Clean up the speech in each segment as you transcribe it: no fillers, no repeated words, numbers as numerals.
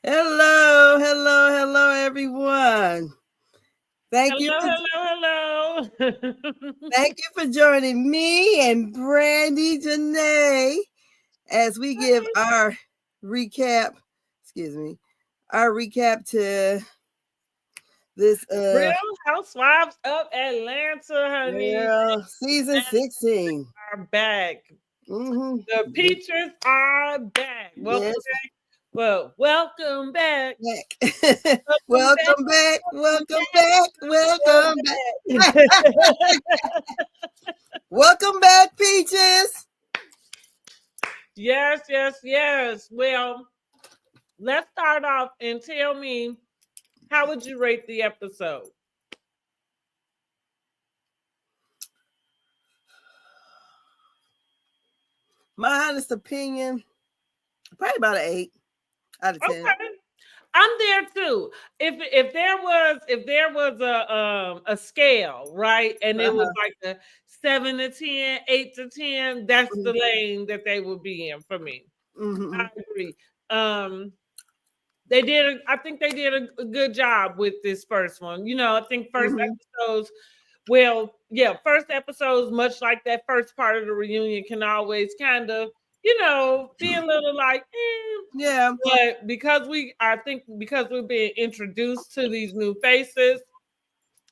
Hello, hello, hello, everyone. Thank you for Hello. thank you for joining me and Brandi Jenae as we give our recap. Excuse me, our recap to this Real Housewives of Atlanta, honey. season 16. Are back. Mm-hmm. The Peaches are back. Welcome Yes, back. Well, welcome back. back. Welcome back. Welcome back. Welcome Welcome back. Welcome back. back. Welcome back, Peaches. Yes. Well, let's start off and tell me, how would you rate the episode? My honest opinion, probably about an 8 out of 10. Okay. I'm there too. If there was a scale, right, and it was Uh-huh. like a 7 to 10, 8 to 10, that's the Mhm, lane that they would be in for me. I mhm, agree. Um, they did. I think they did a good job with this first one. I think first mhm. episodes. Well, yeah, first episodes, much like that first part of the reunion, can always kind of, be a little like, Yeah, but I think because we're being introduced to these new faces,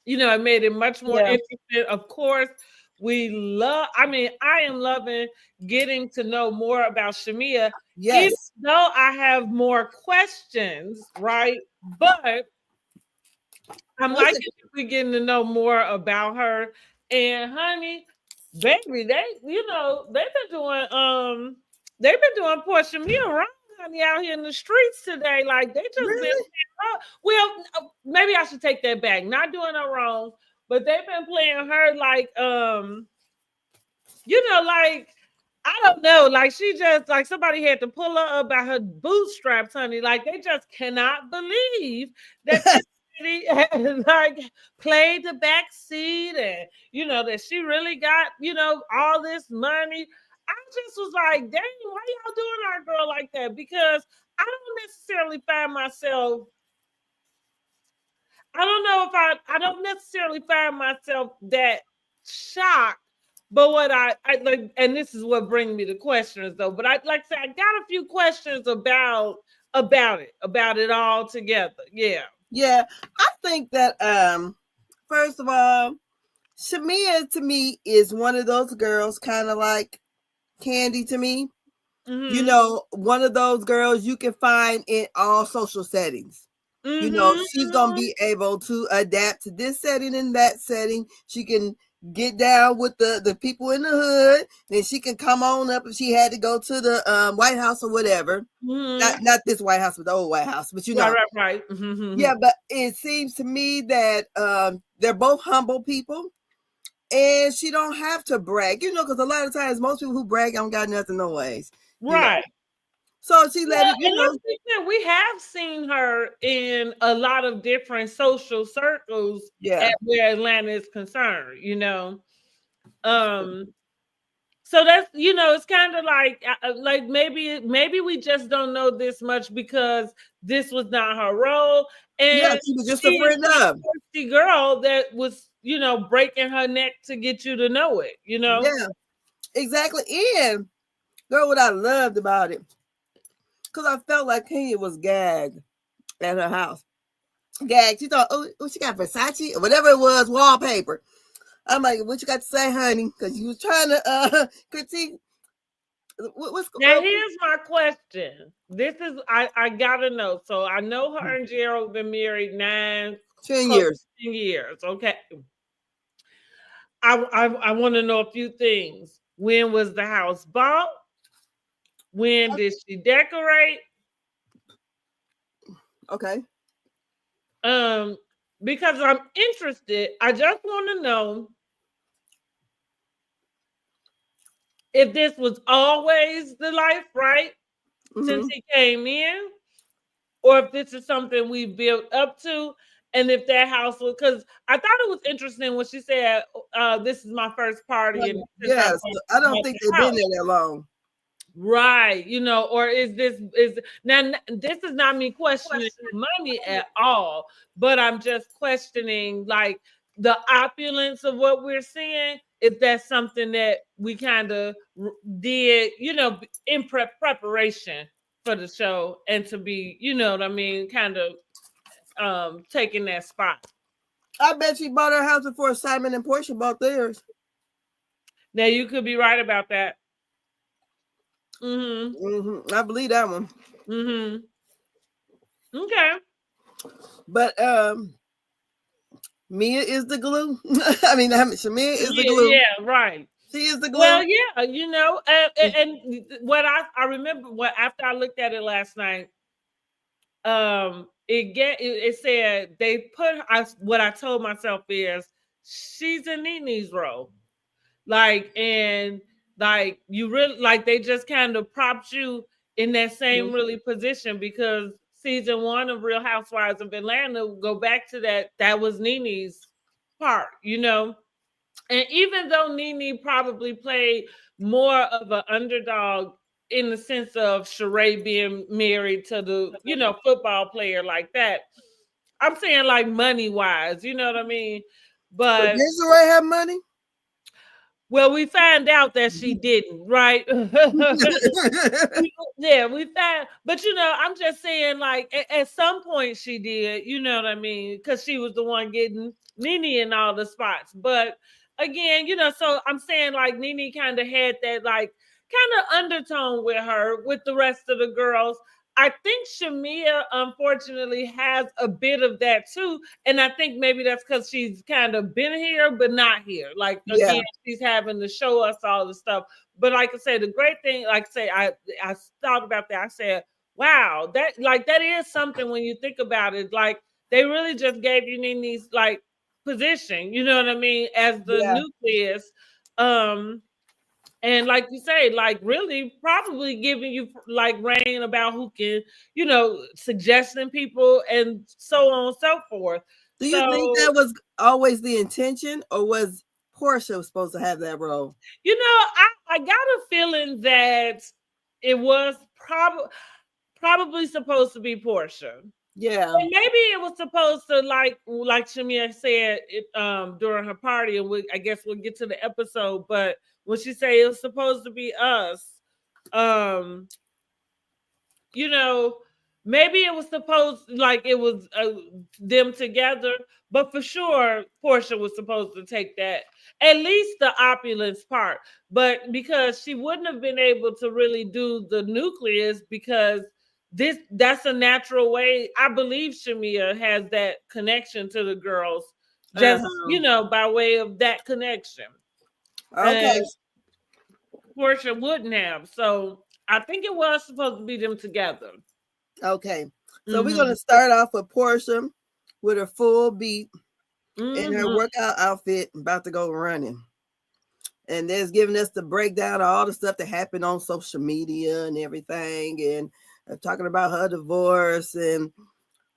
it made it much more yeah, interesting. Of course, I am loving getting to know more about Shamea, even yes. though I have more questions, right? But I'm What's liking it? that we're getting to know more about her. And honey, baby, they've been doing poor Shamea wrong, honey, out here in the streets today. Like they just been Really? well, maybe I should take that back. Not doing her wrong, but they've been playing her like like I don't know, like she just like somebody had to pull her up by her bootstraps, honey. Like they just cannot believe that this lady had, like played the back seat, and that she really got all this money. I just was like, dang, why y'all doing our girl like that? Because I don't necessarily find myself. I don't know if I don't necessarily find myself that shocked, but what I like, and this is what brings me to questions though. But I like I said, I got a few questions about it all together. Yeah. Yeah, I think that first of all, Shamea to me is one of those girls kind of like Candy to me. Mm-hmm. One of those girls you can find in all social settings. She's gonna Mm-hmm. be able to adapt to this setting and that setting. She can get down with the people in the hood. Then she can come on up if she had to go to the White House or whatever. Mm-hmm. Not this White House, but the old White House. But Right. Mm-hmm. yeah. But it seems to me that they're both humble people, and she don't have to brag. Because a lot of times most people who brag don't got nothing no ways. You know, Right. so she let Well, it. and let's be clear, we have seen her in a lot of different social circles Yeah. at where Atlanta is concerned. Um, so that's it's kind of like maybe we just don't know this much because this was not her role, Yeah, and she was just she a is friend that of. thirsty girl that was breaking her neck to get you to know it. Yeah, exactly. And girl, what I loved about it, because I felt like Kenya was gagged at her house. Gagged. She thought, oh, she got Versace or whatever it was, wallpaper. I'm like, what you got to say, honey? Because you was trying to critique. What's Now here's my question. This is I gotta know. So I know her and Gerald been married 10 close years. to 10 years. Okay. I want to know a few things. When was the house bought? When did she decorate? Okay. Um, because I'm interested. I just want to know if this was always the life, right? Since Mm-hmm. he came in, or if this is something we built up to, and if that house was, because I thought it was interesting when she said, "This is my first party," and since I Yes. bought I don't bought think the they've been house. there that long. Right, or is now this is not me questioning money at all, but I'm just questioning like the opulence of what we're seeing. If that's something that we kind of did, in preparation for the show, and to be, what I mean, kind of taking that spot. I bet she bought her house before Simon and Portia bought theirs. Now you could be right about that. I believe that one. Okay. But Mia is the glue. I mean, Shamea is the glue. Yeah, right. She is the glue. Well, yeah, and what I remember after I looked at it last night, it said they put what I told myself is she's in Nene's role, and you really they just kind of propped you in that same really position, because season 1 of Real Housewives of Atlanta, go back to that was Nene's part, and even though Nene probably played more of an underdog in the sense of Sheree being married to the, football player like that, I'm saying like money wise, you know what I mean? But did Sheree have money? Well, we found out that she didn't, right? Yeah, we found, but I'm just saying, like, at some point she did, you know what I mean? Because she was the one getting Nene in all the spots. But again, so I'm saying, like, Nene kind of had that, like, kind of undertone with her, with the rest of the girls. I think Shamea, unfortunately, has a bit of that too. And I think maybe that's because she's kind of been here, but not here. Like, again, she's having to show us all the stuff. But like I say, the great thing, like I say, I thought about that. I said, wow, that is something when you think about it. Like, they really just gave you Nene's, like, position, you know what I mean, as the nucleus. And like you say, like, really probably giving you like reign about who can, suggesting people and so on and so forth. Do you think that was always the intention, or was Portia supposed to have that role? I got a feeling that it was probably supposed to be Portia. Yeah. And maybe it was supposed to, like Shamea said it during her party, and I guess we'll get to the episode, but when she said it was supposed to be us, maybe it was supposed, like, it was them together, but for sure Portia was supposed to take that, at least the opulence part, but because she wouldn't have been able to really do the nucleus, because that's a natural way. I believe Shamea has that connection to the girls, just by way of that connection. Okay. And Portia wouldn't have. So I think it was supposed to be them together. Okay. So we're going to start off with Portia with her full beat in her workout outfit, about to go running. And there's giving us the breakdown of all the stuff that happened on social media and everything. And talking about her divorce and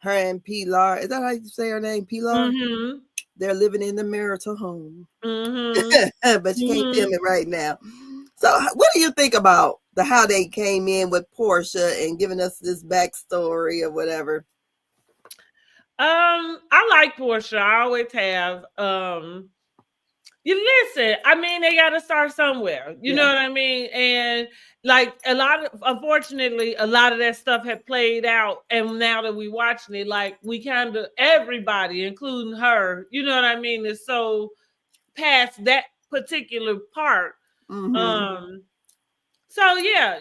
her and Pilar. Is that how you say her name? Pilar? They're living in the marital home. But you can't film it right now. So what do you think about how they came in with Portia and giving us this backstory or whatever? I like Portia. I always have. You listen, I mean, they got to start somewhere. You know what I mean? And like unfortunately, a lot of that stuff had played out. And now that we watching it, like, we kind of, everybody, including her, you know what I mean, is so past that particular part. So yeah,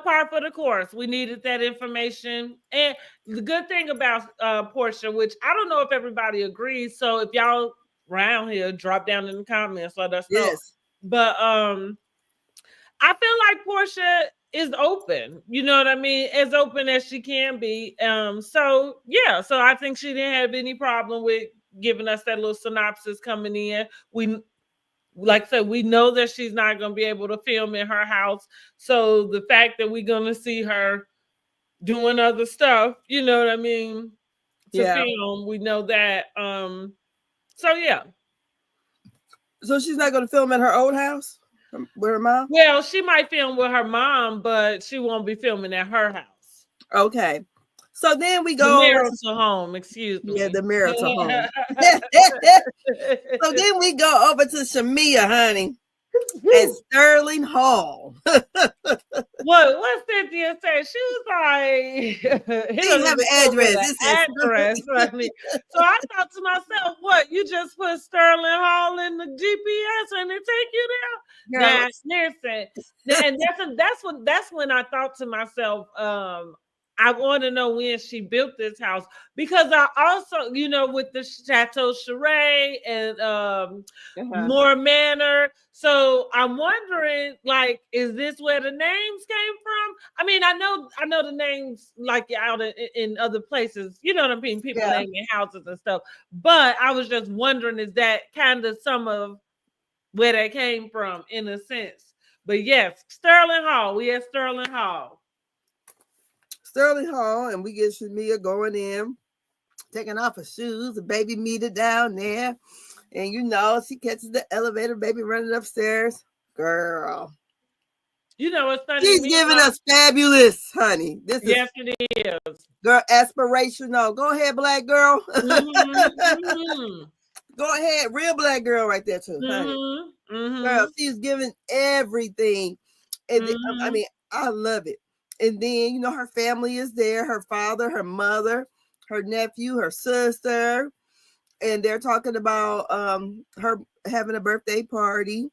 par for the course. We needed that information. And the good thing about Portia, which I don't know if everybody agrees. So if y'all around here, drop down in the comments, let us know. Yes. But I feel like Portia is open. You know what I mean? As open as she can be. So yeah, so I think she didn't have any problem with giving us that little synopsis coming in. Like I said, we know that she's not going to be able to film in her house. So the fact that we're going to see her doing other stuff, you know what I mean, to film, we know that. So yeah. So she's not going to film at her old house? With her mom? Well, she might film with her mom, but she won't be filming at her house. Okay. So then we The go over marital home, excuse yeah, me. the marital home. So then we go over to Shamea, honey, at Sterling Hall. What Cynthia said? She was like, he She don't didn't have even an come with address. an It says address. Honey. So I thought to myself, what? You just put Sterling Hall in the GPS and it take you there? Now, listen, and that's when I thought to myself, I want to know when she built this house because I also, with the Chateau Cheray and Moore Manor. So I'm wondering, like, is this where the names came from? I mean, I know the names like out in other places. You know what I mean? People naming houses and stuff. But I was just wondering, is that kind of some of where they came from in a sense? But yes, Sterling Hall. We at Sterling Hall. Sterling Hall, and we get Shamea going in, taking off her shoes, the baby meter down there. And she catches the elevator, baby running upstairs. Girl. You know what's funny? She's giving us fabulous, honey. Yes, it is. Girl, aspirational. Go ahead, black girl. Mm-hmm. Go ahead. Real black girl right there, too, honey. Mm-hmm. Girl, she's giving everything. And I mean, I love it. And then, her family is there. Her father, her mother, her nephew, her sister. And they're talking about her having a birthday party.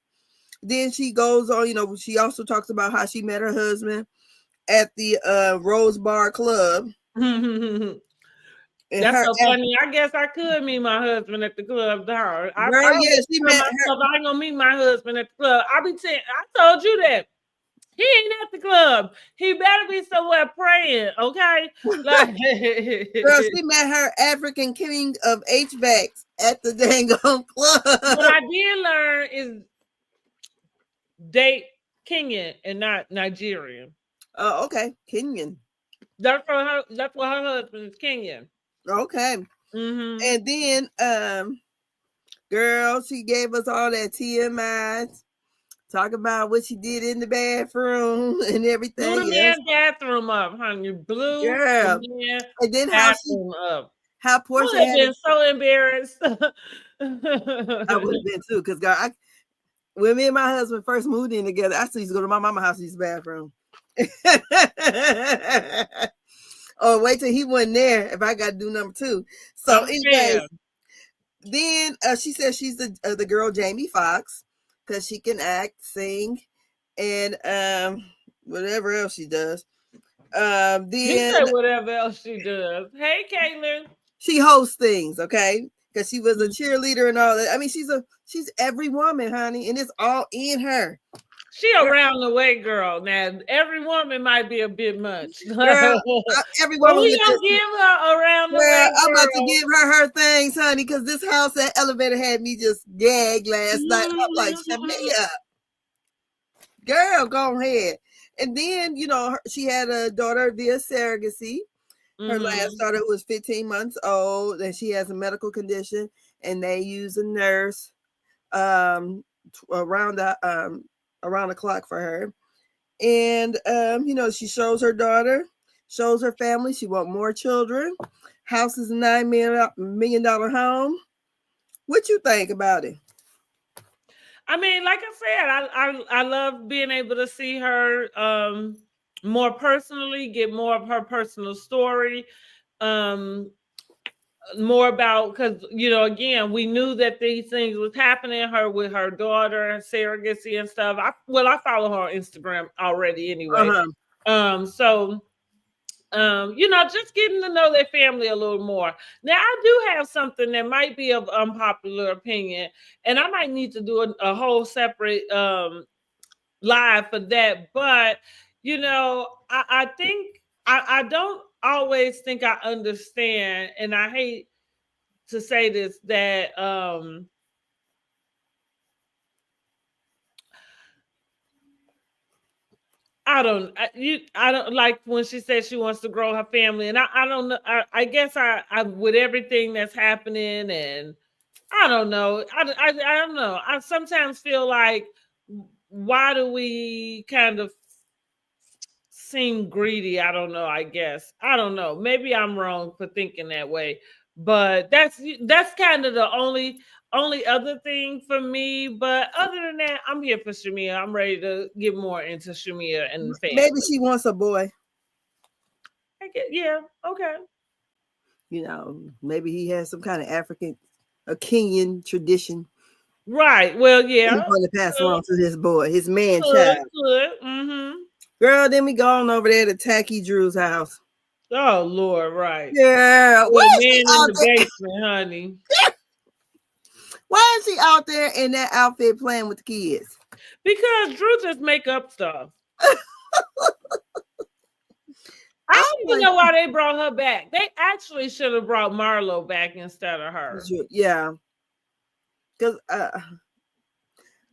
Then she goes on, she also talks about how she met her husband at the Rose Bar Club. That's so funny. I guess I could meet my husband at the club. Girl, she met her. I ain't gonna meet my husband at the club. I told you that. He ain't at the club. He better be somewhere praying, okay? Like, girl, she met her African king of HVACs at the dang club. What I did learn is date Kenyan and not Nigerian. Oh, okay. Kenyan. That's what her husband is, Kenyan. Okay. Mm-hmm. And then girl, she gave us all that TMI. Talk about what she did in the bathroom and everything. Blew the man's bathroom up, honey. Blew girl. And then how Portia had been so embarrassed. I would have been too, because God, when me and my husband first moved in together, I used to go to my mama's house to use the bathroom. Oh, wait till he wasn't there if I got to do number 2. So, anyways, then she says she's the girl Jamie Foxx because she can act, sing, and whatever else she does. Then he said whatever else she does. Hey, Caitlin. She hosts things, okay? Because she was a cheerleader and all that. I mean, she's every woman, honey, and it's all in her. She around the way, girl. Now, every woman might be a bit much. Girl, every woman. We gonna give her around the way, I'm about to give her things, honey, because this house, that elevator had me just gagged last night. I'm like, Shamea, girl, go ahead. And then, she had a daughter via surrogacy. Her last daughter was 15 months old, and she has a medical condition, and they use a nurse around the clock for her. And she shows her daughter, shows her family. She wants more children. House is a $9 million home. What you think about it? I mean, like I said, I love being able to see her more personally, get more of her personal story, more about, because again, we knew that these things was happening her with her daughter, surrogacy and stuff. I follow her on Instagram already anyway. So just getting to know their family a little more. Now, I do have something that might be of unpopular opinion, and I might need to do a whole separate live for that. But I think I don't always think I understand, and I hate to say this, that I don't like when she says she wants to grow her family, and I don't know. I guess I with everything that's happening, and I don't know. I don't know. I sometimes feel like why do we kind of seem greedy? I don't know, I guess. I don't know. Maybe I'm wrong for thinking that way. But that's kind of the only other thing for me. But other than that, I'm here for Shamea. I'm ready to get more into Shamea and the family. Maybe she wants a boy. Yeah, okay. You know, maybe he has some kind of a Kenyan tradition. Right. Well, yeah. He's going to pass along to his boy, his man Good. child. Girl, then we go on over there to Tacky Drew's house. Oh Lord, right. Yeah. With a man in the basement, honey. Why is he out there in that outfit playing with the kids? Because Drew just make up stuff. I don't even know why they brought her back. They actually should have brought Marlo back instead of her. Yeah. Because I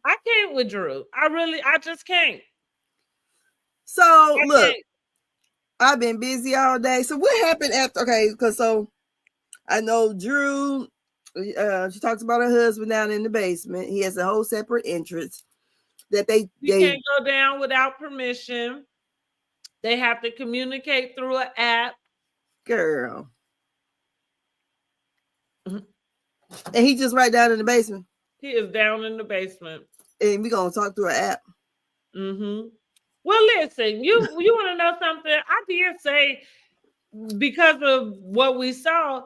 can't with Drew. I just can't. So look, I've been busy all day. So what happened after? Okay, because so I know Drew. She talks about her husband down in the basement. He has a whole separate entrance that they can't go down without permission. They have to communicate through an app. Girl. And he just right down in the basement. He is down in the basement. And we're going to talk through an app. Well, listen, you want to know something? I did say, because of what we saw,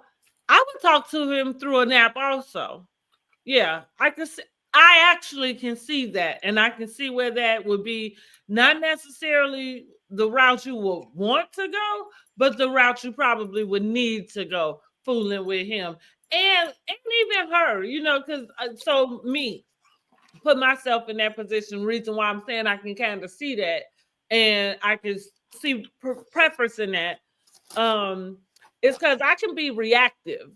I would talk to him through an app also. Yeah, I actually can see that. And I can see where that would be not necessarily the route you would want to go, but the route you probably would need to go fooling with him. And even her, because so me, put myself in that position. Reason why I'm saying I can kind of see that, and I can see preference in that. It's because I can be reactive,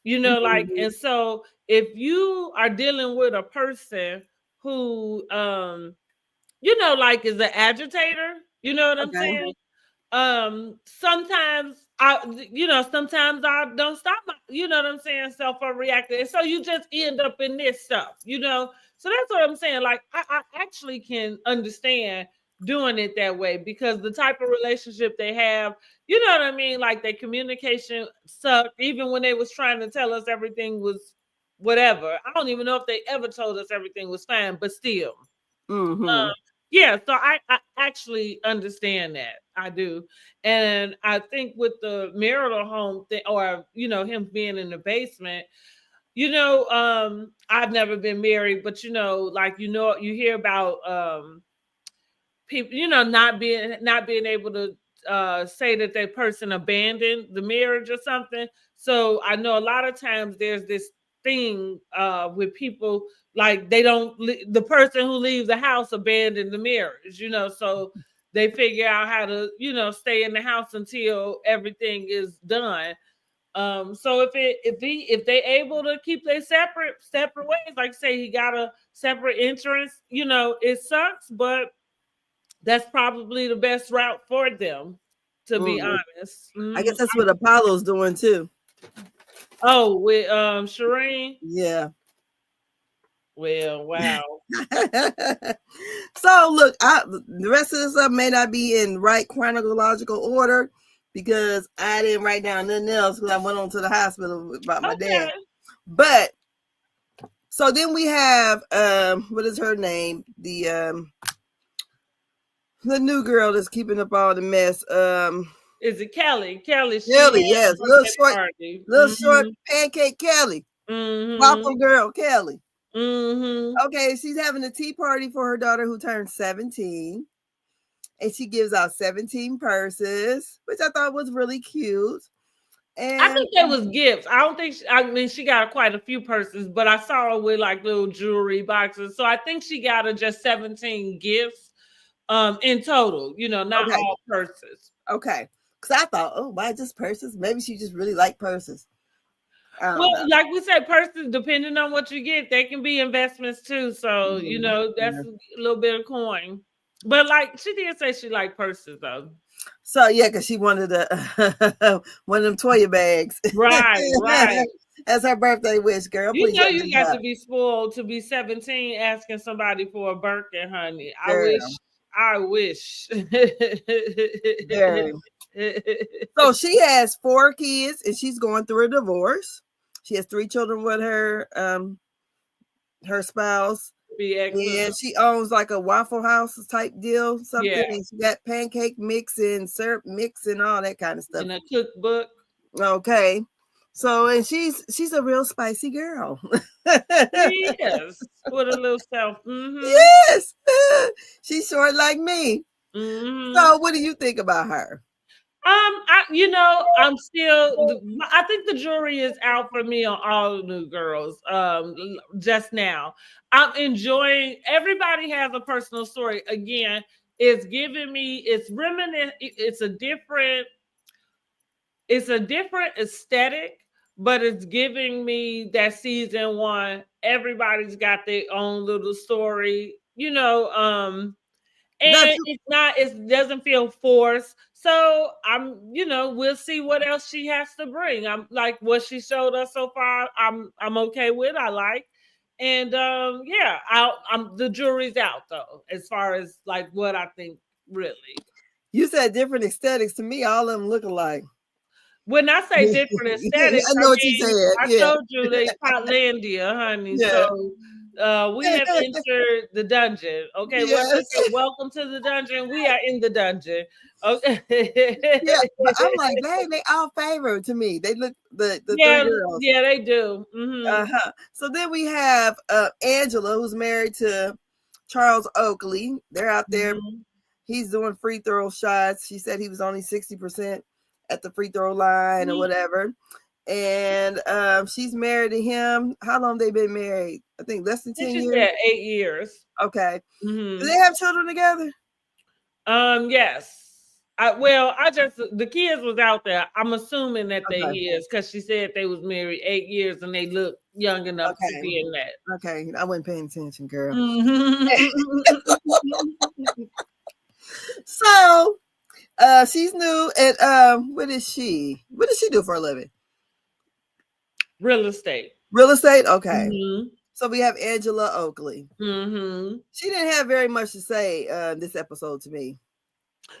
like, and so if you are dealing with a person who, like is an agitator, you know what I'm saying? Sometimes sometimes I don't stop my, you know what I'm saying, self-reactive. And so you just end up in this stuff, So that's what I'm saying. Like, I actually can understand doing it that way because the type of relationship they have, you know what I mean? Like, their communication sucked, even when they was trying to tell us everything was whatever. I don't even know if they ever told us everything was fine, but still. Yeah, so I actually understand that. I do. And I think with the marital home thing, or, him being in the basement, I've never been married, but, you hear about people, not being able to say that that person abandoned the marriage or something. So I know a lot of times there's this thing with people, like the person who leaves the house abandoned the marriage, so they figure out how to, stay in the house until everything is done. So if they able to keep their separate ways, like say he got a separate entrance, it sucks, but that's probably the best route for them, to be honest. I guess that's what Apollo's doing too. Oh, with Shireen? Yeah. Well, wow. So look, the rest of the stuff may not be in right chronological order because I didn't write down nothing else because I went on to the hospital about my dad. But so then we have what is her name? The new girl that's keeping up all the mess. Is it Kelly? Kelly, yes. Little short pancake Kelly. Waffle girl Kelly. Okay, she's having a tea party for her daughter who turned 17. And she gives out 17 purses, which I thought was really cute. And I think that was gifts. I don't think she got quite a few purses, but I saw her with like little jewelry boxes. So I think she got her just 17 gifts in total, not all purses. Okay. Because I thought, oh, why just purses? Maybe she just really liked purses. Well, like we said, purses, depending on what you get, they can be investments too. So, that's a little bit of coin. But like she did say she liked purses though. So yeah, because she wanted one of them Toya bags. Right. As her birthday wish, girl. You Please know don't you do got that. to be spoiled to be 17 asking somebody for a Birkin, honey. I Girl, wish. I wish. very. So she has 4 kids and she's going through a divorce. She has 3 children with her spouse. Be excellent. And she owns like a Waffle House type deal, something. Yeah. And she got pancake mix and syrup mix and all that kind of stuff. In a cookbook. Okay. So and she's a real spicy girl. Yes. With a little self. Yes. She's short like me. So what do you think about her? I'm still. I think the jury is out for me on all the new girls. Just now, I'm enjoying. Everybody has a personal story. Again, it's giving me. It's reminiscent. It's a different aesthetic, but it's giving me that season 1. Everybody's got their own little story. And it doesn't feel forced. So we'll see what else she has to bring. I'm like what she showed us so far. I'm okay with. I like, and the jury's out though, as far as like what I think really. You said different aesthetics. To me, all of them look alike. When I say different aesthetics, I know what you said. I told you they Potlandia, honey. Yeah. So we have entered the dungeon. Okay, Yes. welcome to the dungeon. We are in the dungeon. Okay. Yeah, but I'm like, they all favor to me. They look the 3 girls. Yeah, they do. So then we have Angela, who's married to Charles Oakley. They're out there. He's doing free throw shots. She said he was only 60% at the free throw line or whatever. And she's married to him. How long they been married? I think less than 10 years. Yeah, 8 years. Okay. Do they have children together? Yes. The kids was out there. I'm assuming that they is because she said they was married 8 years and they look young enough to be in that. Okay, I wasn't paying attention, girl. So she's new and what does she do for a living? Real estate. Okay. So we have Angela Oakley. She didn't have very much to say this episode to me.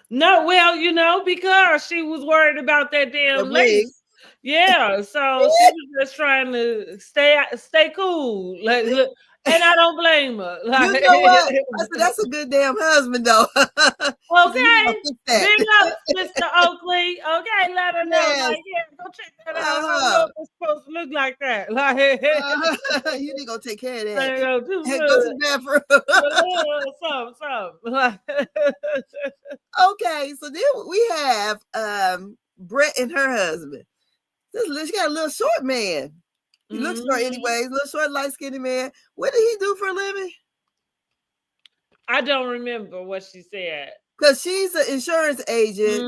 No, well, because she was worried about that damn lace. Yeah, so she was just trying to stay cool. Like, look, and I don't blame her. Like, you know what? I said that's a good damn husband, though. Okay, big up, Mr. Oakley. Okay, let her know. Yes. Like, go check that out. How it's supposed to look like that. Like, you need to go take care of that. Go to the bathroom. Something. Okay, so then we have Brett and her husband. She got a little short man. He looks short anyways. Little short, light-skinned man. What did he do for a living? I don't remember what she said. Because she's an insurance agent.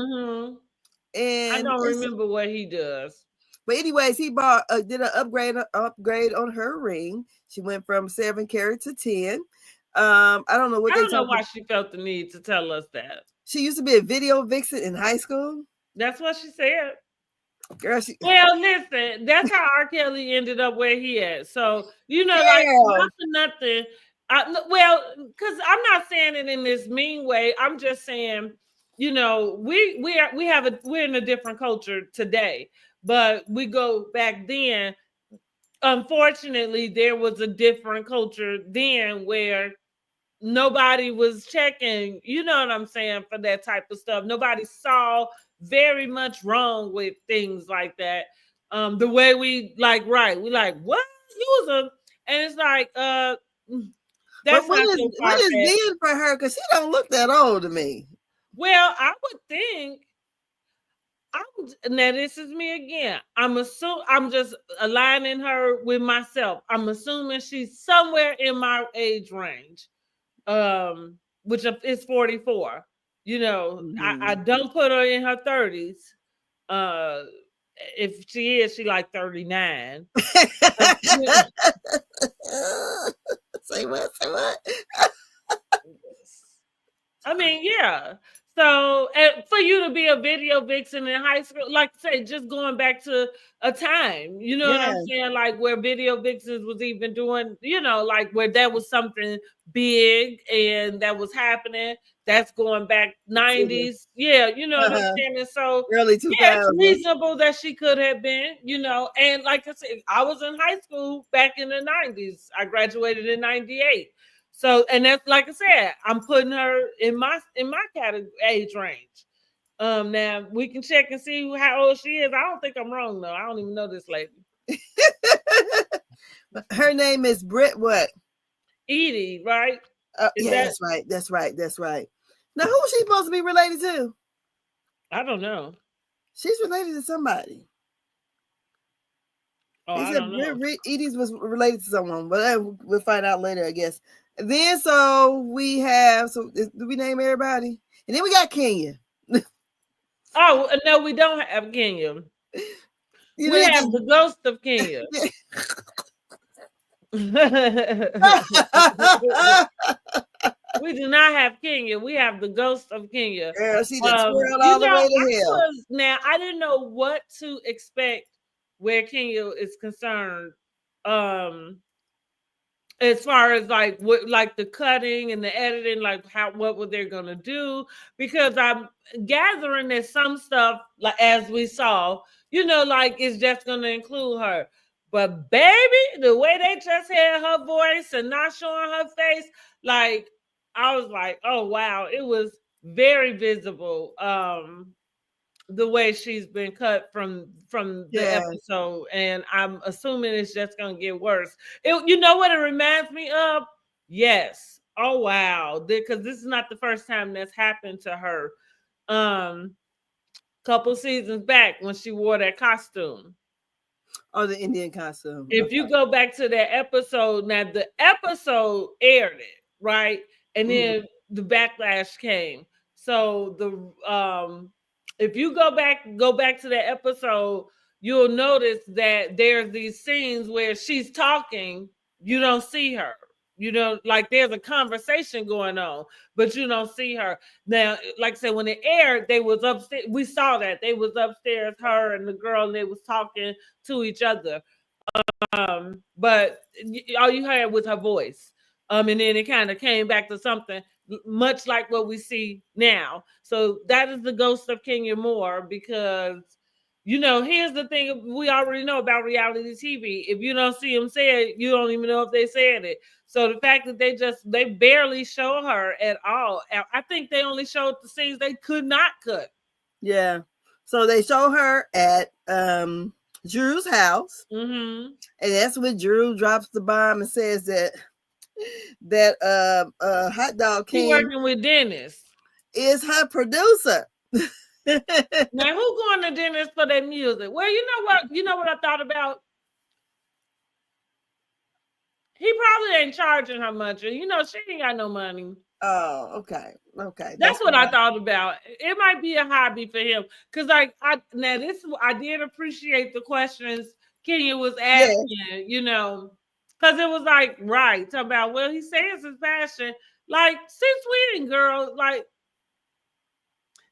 And I don't remember what he does. But anyways, he did an upgrade on her ring. She went from 7 carat to 10. I don't know what I don't know why she felt the need to tell us that. She used to be a video vixen in high school. That's what she said. Girl, well, listen, that's how R. Kelly ended up where he is. So, like nothing. Because I'm not saying it in this mean way. I'm just saying, we're in a different culture today, but we go back then. Unfortunately, there was a different culture then where nobody was checking, you know what I'm saying, for that type of stuff. Nobody saw very much wrong with things like that. The way we like, what? You was a, and it's like, that's what is then for her? Because she don't look that old to me. Well, I would think. Now this is me again. I'm just aligning her with myself. I'm assuming she's somewhere in my age range, which is 44. I don't put her in her 30s. If she is, she like 39. Say what? I mean, yeah. So, and for you to be a video vixen in high school, like I say, just going back to a time, you know what I'm saying? Like where video vixens was even doing, like where that was something big and that was happening. That's going back 90s. Yeah, you know what I'm saying? And so, early 2000s. yeah, it's reasonable that she could have been, and like I said, I was in high school back in the 90s. I graduated in 98. So, and that's like I said, I'm putting her in my category age range. Now we can check and see how old she is. I don't think I'm wrong though. I don't even know this lady. Her name is Britt what? Edie, right? Yeah, that's right. That's right. That's right. Now, who is she supposed to be related to? I don't know. She's related to somebody. Oh, I don't know. Edie's was related to someone, but we'll find out later, I guess. And then, so we have. So, do we name everybody? And then we got Kenya. Oh no, we don't have Kenya. We have the ghost of Kenya. We do not have Kenya. We have the ghost of Kenya. Yeah, she just twirled all the way to hell. Now, I didn't know what to expect where Kenya is concerned. As far as like what, like the cutting and the editing, like what were they gonna do? Because I'm gathering that some stuff, like as we saw, like it's just gonna include her. But baby, the way they just had her voice and not showing her face, like I was like, oh wow, it was very visible. The way she's been cut from the episode, and I'm assuming it's just gonna get worse. You know what it reminds me of? Yes. Oh wow, because this is not the first time that's happened to her. Couple seasons back when she wore that costume. Oh, the Indian costume. If you go back to that episode, now the episode aired it, right? And then the backlash came. So if you go back to that episode, you'll notice that there's these scenes where she's talking, you don't see her. Like there's a conversation going on, but you don't see her. Now, like I said, when it aired, they was upstairs. We saw that they was upstairs, her and the girl, and they was talking to each other. But all you heard was her voice. And then it kind of came back to something much like what we see now. So that is the ghost of Kenya Moore, because here's the thing we already know about reality TV. If you don't see them say it, you don't even know if they said it. So the fact that they barely show her at all, I think they only showed the scenes they could not cut. Yeah. So they show her at Drew's house. Mm-hmm. And that's when Drew drops the bomb and says that Hot Dog King working with Dennis is her producer. Now, who going to Dennis for their music? Well, you know what I thought about? He probably ain't charging her much. She ain't got no money. Oh, okay. That's what I thought about. It might be a hobby for him. Because I did appreciate the questions Kenya was asking, because it was like, right, talking about, well, he says his passion. Like, since when, girl? Like,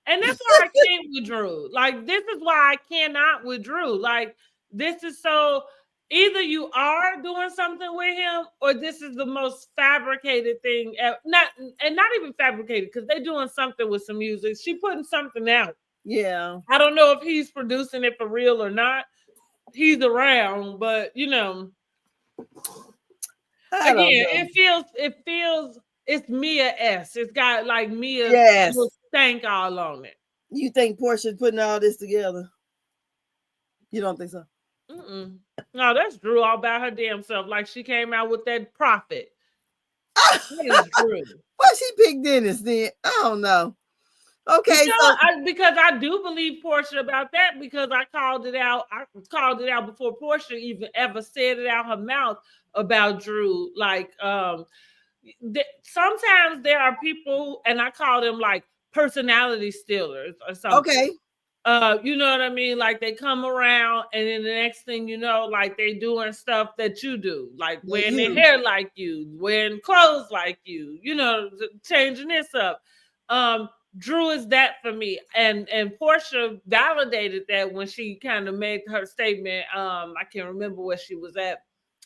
and that's why I can't with Drew. Like, this is why I cannot with Drew. Like, this is so, either you are doing something with him, or this is the most fabricated thing. Not even fabricated, because they're doing something with some music. She putting something out. Yeah. I don't know if he's producing it for real or not. He's around, but again, it feels it's Mia S. It's got like Mia stank all on it. You think Portia's putting all this together? You don't think so? Mm-mm. No, that's Drew all by her damn self. Like she came out with that profit. That is Drew. Why she picked Dennis then? I don't know. Okay, because I do believe Portia about that, because I called it out. I called it out before Portia even ever said it out her mouth about Drew. Like, sometimes there are people, and I call them like personality stealers or something. Okay. You know what I mean? Like they come around, and then the next thing you know, like they doing stuff that you do, like wearing their hair like you, wearing clothes like you, changing this up. Drew is that for me. And Portia validated that when she kind of made her statement. I can't remember where she was at,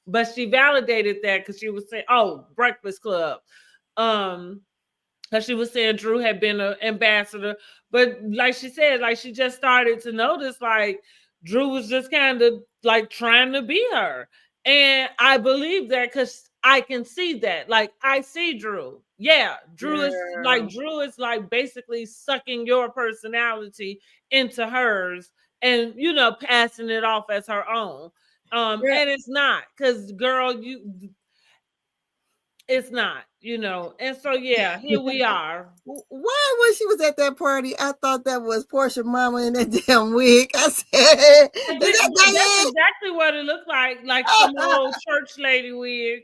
but she validated that because she was saying, oh, Breakfast Club. Because she was saying Drew had been an ambassador. But like she said, like she just started to notice like Drew was just kind of like trying to be her. And I believe that because I can see that. Like I see Drew. Yeah, Girl. Drew is like basically sucking your personality into hers and passing it off as her own. Girl. And it's not because girl, it's not, and so yeah, here we are. Why when she was at that party, I thought that was Portia mama in that damn wig. I said, is that That's Diane? exactly what it looked like some old church lady wig.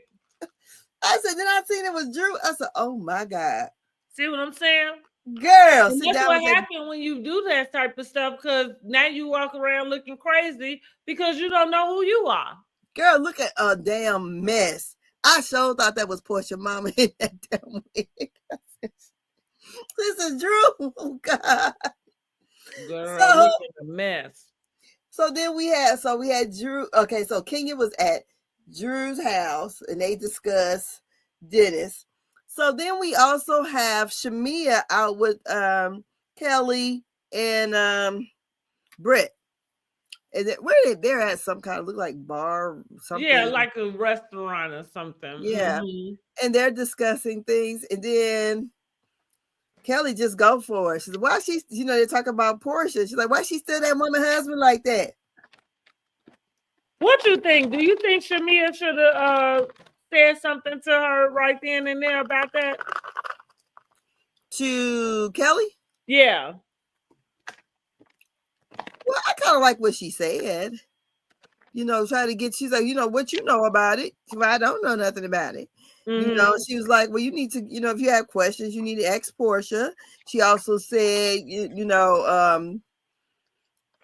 I said, then I seen it was Drew. I said, oh my God. See what I'm saying? Girl, And sit that's down what with that. happened when you do that type of stuff, because now you walk around looking crazy because you don't know who you are. Girl, look at a damn mess. I sure thought that was Portia mama in that damn wig. This is Drew. Oh God. Girl, look at the mess. So then we had Drew. Okay, so Kenya was at Drew's house and they discussed Dennis. So then we also have Shamea out with Kelly and Britt. And they're at some kind of look like bar something. Yeah, like a restaurant or something. Yeah. And they're discussing things. And then Kelly just go for it. She's like, why she, they talk about Portia. She's like, why she still that woman husband like that? What you think? Do you think Shamea should have said something to her right then and there about that? To Kelly? Yeah. Well, I kind of like what she said. Try to get, she's like, what you know about it? I don't know nothing about it. She was like, well, you need to, if you have questions, you need to ask Portia. She also said,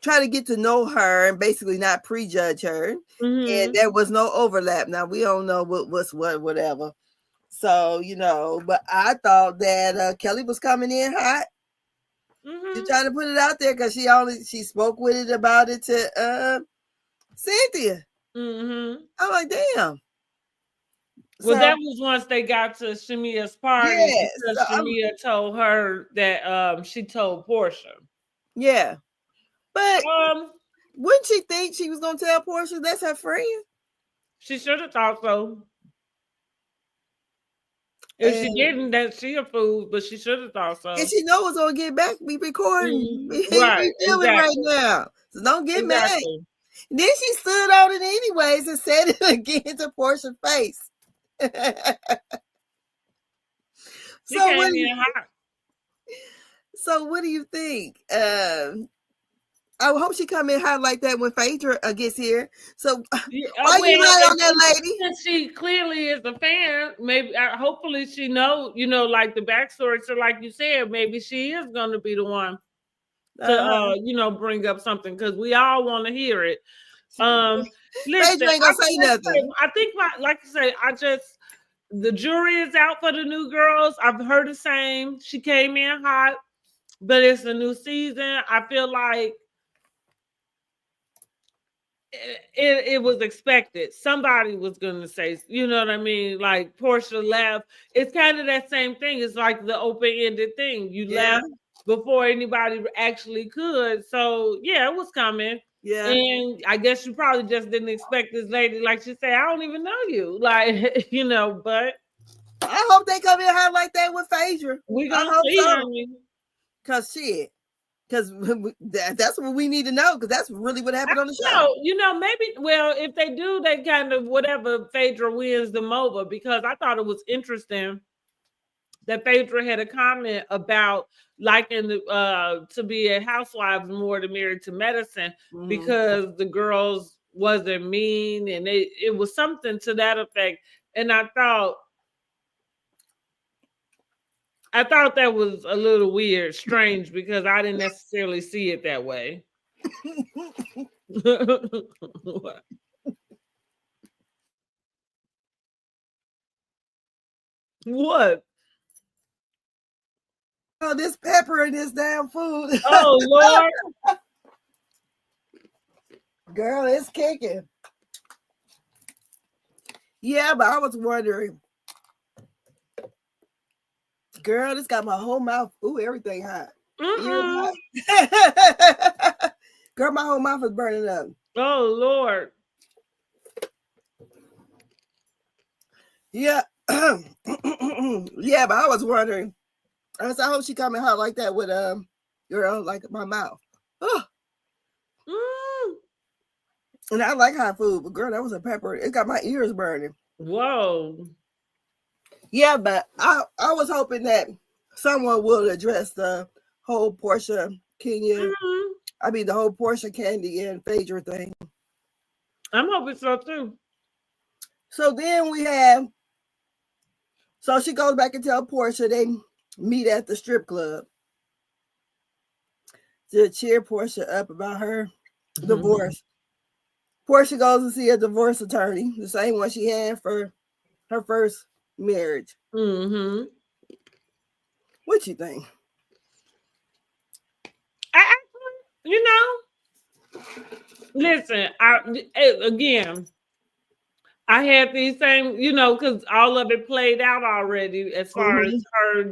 try to get to know her and basically not prejudge her. And there was no overlap. Now we don't know what's what, whatever. So, but I thought that Kelly was coming in hot. She's trying to put it out there because she spoke with it about it to Cynthia. I'm like, damn. Well, that was once they got to Shamea's party, because Shamea told her that she told Portia. Yeah. But wouldn't she think she was gonna tell Portia that's her friend? She should have thought so. If she didn't, then she a fool, but she should have thought so. And she know it's gonna get back. We recording. We Right, filming right now. So don't get mad. And then she stood on it anyways and said it again to Portia's face. So what do you think? I hope she come in hot like that when Phaedra gets here. So why you not on that lady? Since she clearly is a fan, maybe hopefully she know, like the backstory. So like you said, maybe she is going to be the one to bring up something, because we all want to hear it. Listen, Phaedra ain't gonna say nothing. I think like I say, the jury is out for the new girls. I've heard the same. She came in hot, but it's a new season. I feel like it was expected. Somebody was going to say, you know what I mean? Like Portia left. It's kind of that same thing. It's like the open-ended thing. You left before anybody actually could. So yeah, it was coming. Yeah. And I guess you probably just didn't expect this lady, like she said, I don't even know you. Like, but I hope they come in hot like that with Phaedra. We gonna see her. Cause shit. Because that's what we need to know, because that's really what happened on the show. Maybe, if they do, they kind of, whatever, Phaedra wins them over, because I thought it was interesting that Phaedra had a comment about liking to be a housewife more than Married to Medicine, because the girls wasn't mean, and it was something to that effect. And I thought that was a little weird, strange, because I didn't necessarily see it that way. What? What? Oh, this pepper in this damn food. Oh Lord. Girl, it's kicking. Yeah, but I was wondering. Girl, this got my whole mouth. Ooh, everything hot. Ears hot. Girl, my whole mouth is burning up. Oh Lord. Yeah. Yeah, but I was wondering. I said, I hope she coming hot like that with girl, like my mouth. Oh. And I like hot food, but girl, that was a pepper. It got my ears burning. Whoa. Yeah, but I was hoping that someone will address the whole Portia Kenya. The whole Portia Candy and Phaedra thing. I'm hoping so too. So then we have. So she goes back and tell Portia they meet at the strip club to cheer Portia up about her divorce. Portia goes to see a divorce attorney, the same one she had for her first marriage. What you think? You know, listen, again, I had these same, you know, because all of it played out already as far as her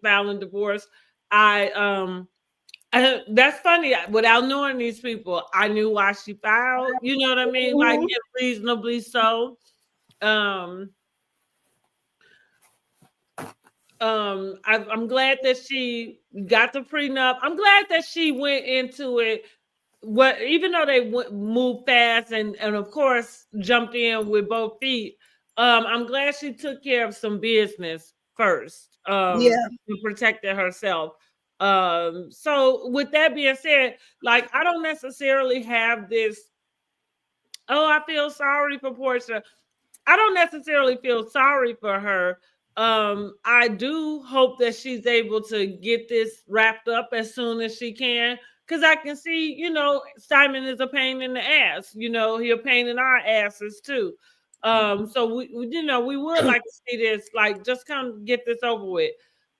filing divorce. That's funny. Without knowing these people, I knew why she filed. You know what I mean? Like reasonably so. I'm glad that she got the prenup. I'm glad that she went into it. Even though they moved fast and of course jumped in with both feet. I'm glad she took care of some business first. And protected herself. So with that being said, like I don't necessarily have this. Oh, I feel sorry for Portia. I don't necessarily feel sorry for her. I do hope that she's able to get this wrapped up as soon as she can. Because I can see, you know, Simon is a pain in the ass. You know, he's a pain in our asses too. So we would like to see this, like, just come get this over with.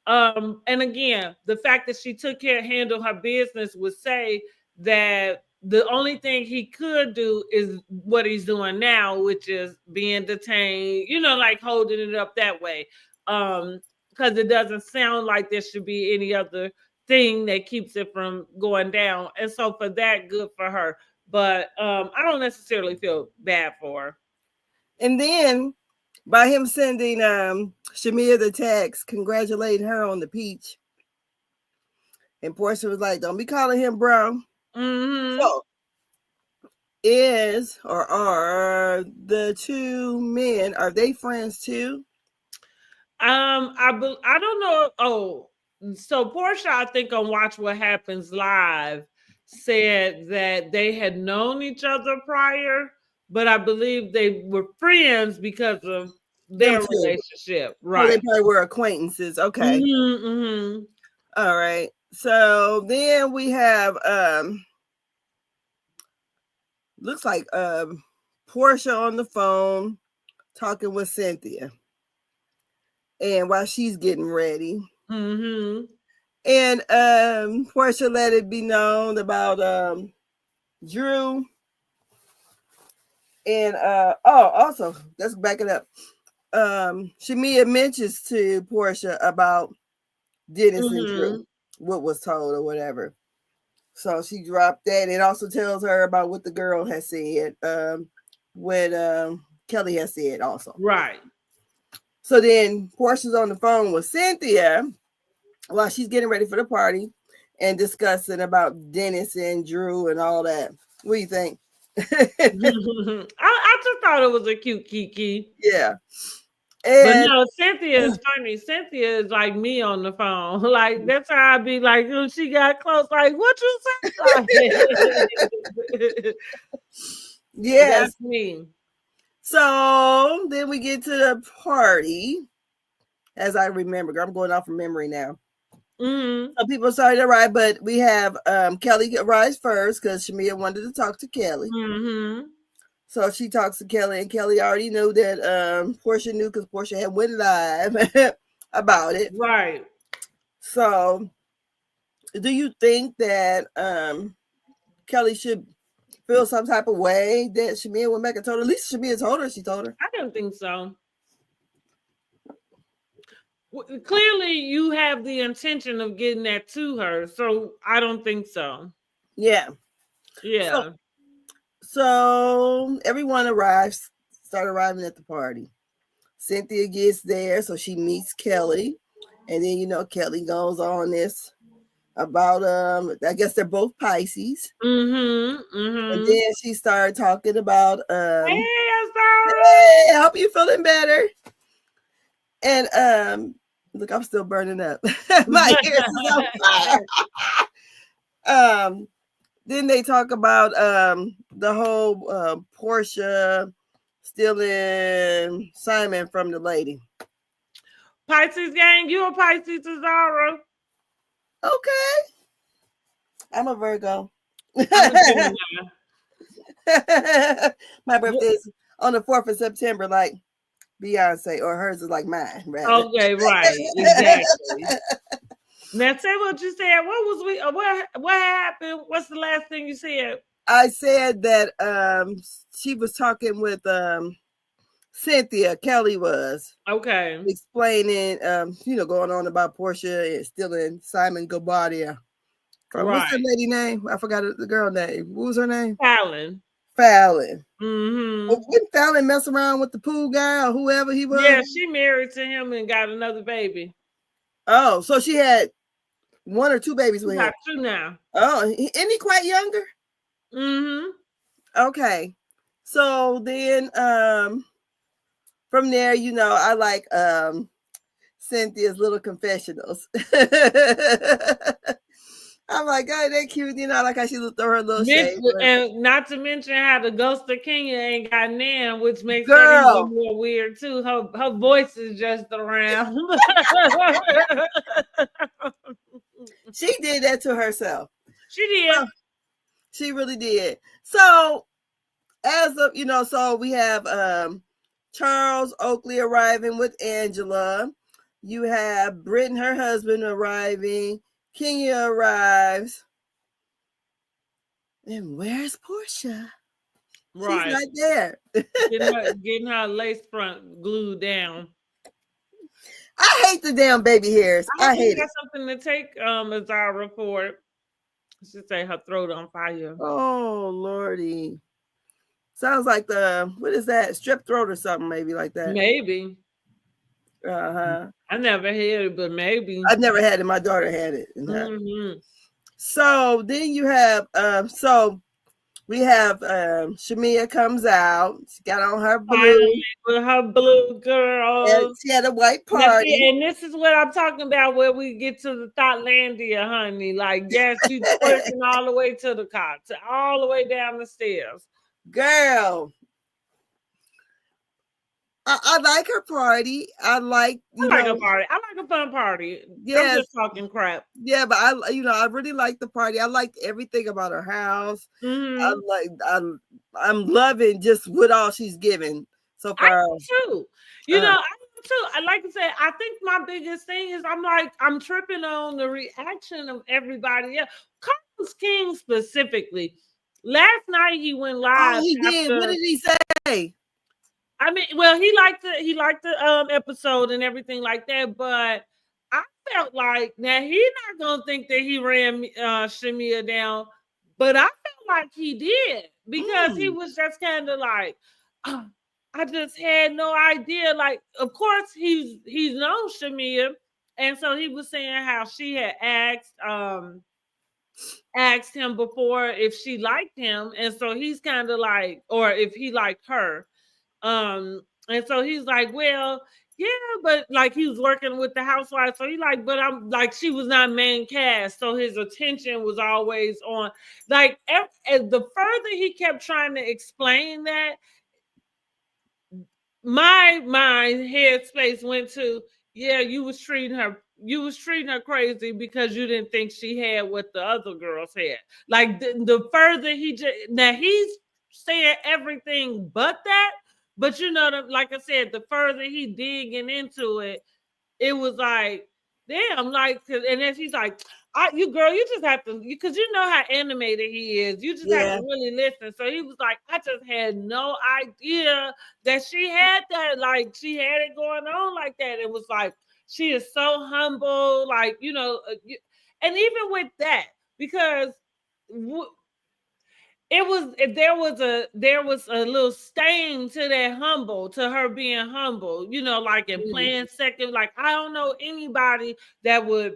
And again, the fact that she took care, handle her business would say that the only thing he could do is what he's doing now, which is being detained, you know, like holding it up that way. Because it doesn't sound like there should be any other thing that keeps it from going down. And so for that, good for her. But I don't necessarily feel bad for her. And then by him sending Shamea the text congratulating her on the peach. And Portia was like, don't be calling him bro. So are the two men, are they friends too? I don't know. Oh, so Portia, I think on Watch What Happens Live said that they had known each other prior, but I believe they were friends because of their relationship. Right. Oh, they probably were acquaintances. Okay. All right. So then we have looks like Portia on the phone talking with Cynthia. And while she's getting ready. And Portia let it be known about Drew. And also, let's back it up. Shamea mentions to Portia about Dennis and Drew, what was told or whatever. So she dropped that and also tells her about what the girl has said, what Kelly has said also. Right. So then Portia's on the phone with Cynthia while she's getting ready for the party and discussing about Dennis and Drew and all that. What do you think? I just thought it was a cute kiki. Yeah. But no, Cynthia is funny. Cynthia is like me on the phone. Like, that's how I be like, oh, she got close. Like, what you say? Yes. That's me. So then we get to the party. As I remember, I'm going off from memory now. Some people started to arrive, but we have Kelly arrives first because Shamea wanted to talk to Kelly. So she talks to Kelly, and Kelly already knew that Portia knew because Portia had went live about it. Right. So, do you think that Kelly should feel some type of way that Shamea would make her told her? At least Shamea told her. She told her. I don't think so. Clearly, you have the intention of getting that to her, so I don't think so. Yeah. Yeah. So everyone start arriving at the party. Cynthia gets there, so she meets Kelly, and then Kelly goes on this about I guess they're both Pisces. And then she started talking about Hey, hey, I hope you're feeling better. And look, I'm still burning up. My ears is on fire. Then they talk about the whole Portia stealing Simon from the lady. Pisces gang, you a Pisces, Zara? Okay. I'm a Virgo. My birthday is on the 4th of September, like Beyonce, or hers is like mine. Rather. Okay, right, exactly. Now say what you said. What was what happened? What's the last thing you said? I said that she was talking with Cynthia. Kelly was explaining going on about Portia and stealing Simon Gabardia. Right. What's the lady name? I forgot the girl name. What was her name? Fallon. Didn't Fallon mess around with the pool guy or whoever he was? Yeah, she married to him and got another baby. Oh, so she had 1 or 2 babies with him. Got 2 now. Oh, isn't he quite younger? Okay. So then from there, I like Cynthia's little confessionals. I'm like, oh, they're cute, like how she throw her little shade. And not to mention how the ghost of Kenya ain't got Nan, which makes that even more weird too. Her voice is just around. She did that to herself. She did. She really did. So as of so we have Charles Oakley arriving with Angela. You have Britt and her husband arriving. Kenya arrives. And where's Portia? Right. She's not there. getting her lace front glued down. I hate the damn baby hairs. I hate it. That's something to take Zara for it. She say her throat on fire. Oh Lordy. Sounds like what is that? Strep throat or something, maybe like that. Maybe. I never had it, but maybe. I've never had it. My daughter had it. So then you have we have Shamea comes out. She got on her blue with her blue girl. And she had a white party. And this is what I'm talking about, where we get to the Thoughtlandia, honey. Like, yes, she's working all the way to the car, all the way down the stairs. Girl, I like her party. I like a party. I like a fun party. Yes. I'm just talking crap. Yeah, but I really like the party. I liked everything about her house. I'm loving just what all she's given so far. I too. I too. Like I said, I think my biggest thing is I'm tripping on the reaction of everybody else. Carlos King specifically. Last night he went live. Oh, he did. What did he say? I mean, well, he liked the episode and everything like that, but I felt like now he's not gonna think that he ran Shamea down, but I felt like he did because he was just kind of like, I just had no idea. Like, of course he's known Shamea, and so he was saying how she had asked him before if she liked him, and so he's kind of like, or if he liked her. And so he's like, well, yeah, but like he was working with the Housewives, so he's like, but I'm like, she was not main cast, so his attention was always on. Like, as the further he kept trying to explain that, my headspace went to, yeah, you was treating her crazy because you didn't think she had what the other girls had. Like the further now he's saying everything but that. But like I said, the further he digging into it, it was like, damn, like, and then she's like, you girl, you just have to, because you know how animated he is. You just have Yeah. to really listen. So he was like, I just had no idea that she had that, like, she had it going on like that. It was like, she is so humble, like, and even with that, because there was a little stain to that humble, to her being humble, like in playing second. Like, I don't know anybody that would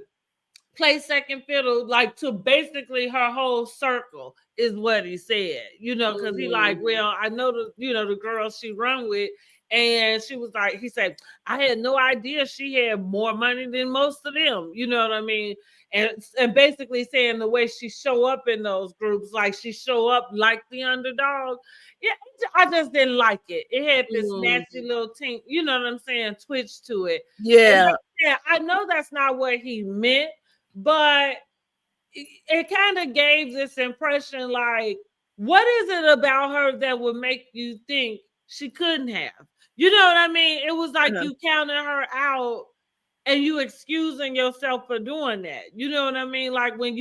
play second fiddle, like, to basically her whole circle, is what he said, because he like, well, I know the girl she run with, and she was like, he said, I had no idea she had more money than most of them, you know what I mean? And basically saying the way she show up in those groups, like she show up like the underdog. Yeah, I just didn't like it. It had this nasty little tink, you know what I'm saying, twitch to it. Yeah. Like, yeah, I know that's not what he meant, but it kind of gave this impression, like, what is it about her that would make you think she couldn't have? You know what I mean? It was like you counted her out and you excusing yourself for doing that. You know what I mean? Like, when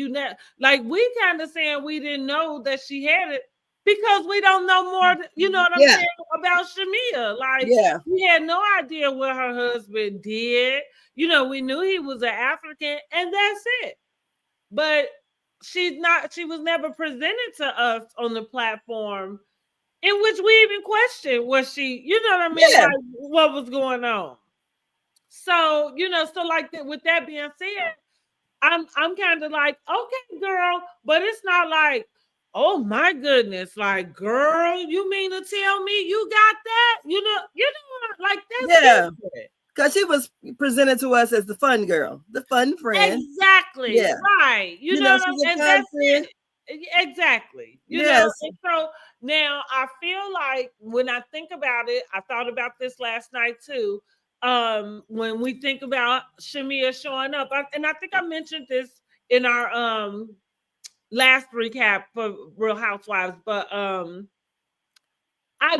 like, we kind of saying we didn't know that she had it because we don't know more, you know what I'm saying, about Shamea. Like, we had no idea what her husband did. We knew he was an African, and that's it. But she was never presented to us on the platform in which we even questioned, was she, you know what I mean? Like, what was going on? So, so like that, with that being said, I'm kind of like, okay, girl, but it's not like, oh my goodness, like, girl, you mean to tell me you got that? Like, that's different. Because she was presented to us as the fun girl, the fun friend. Exactly. Yeah. Right. You know what I'm saying? And that's it. Exactly. And so now I feel like, when I think about it, I thought about this last night too. When we think about Shamea showing up, and I think I mentioned this in our last recap for Real Housewives, but I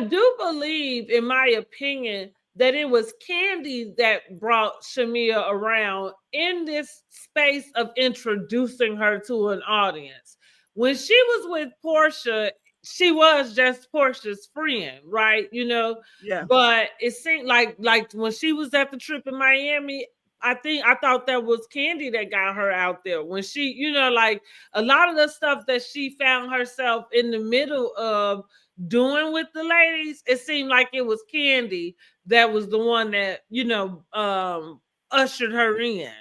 do believe, in my opinion, that it was Candy that brought Shamea around in this space of introducing her to an audience. When she was with Portia, she was just Portia's friend, right? Yeah. But it seemed like when she was at the trip in Miami, I thought that was Candy that got her out there. When she, like, a lot of the stuff that she found herself in the middle of doing with the ladies, it seemed like it was Candy that was the one that, ushered her in.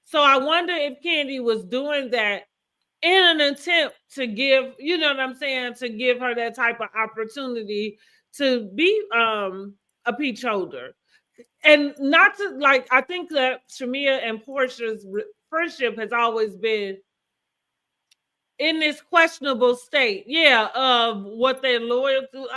So I wonder if Candy was doing that in an attempt to give, you know what I'm saying, to give her that type of opportunity to be a peach holder. And not to, like, I think that Shamea and Portia's friendship has always been in this questionable state, of what they're loyal to.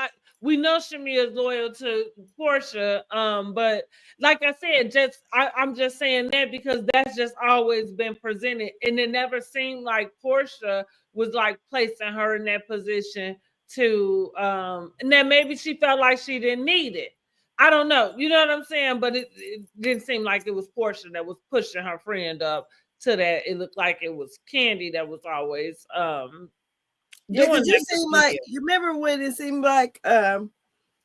We know Shamea is loyal to Portia, but like I said, I'm just saying that because that's just always been presented, and it never seemed like Portia was like placing her in that position to, and then maybe she felt like she didn't need it. I don't know, you know what I'm saying? But it didn't seem like it was Portia that was pushing her friend up to that. It looked like it was Candy that was always doing you seem like, you remember when it seemed like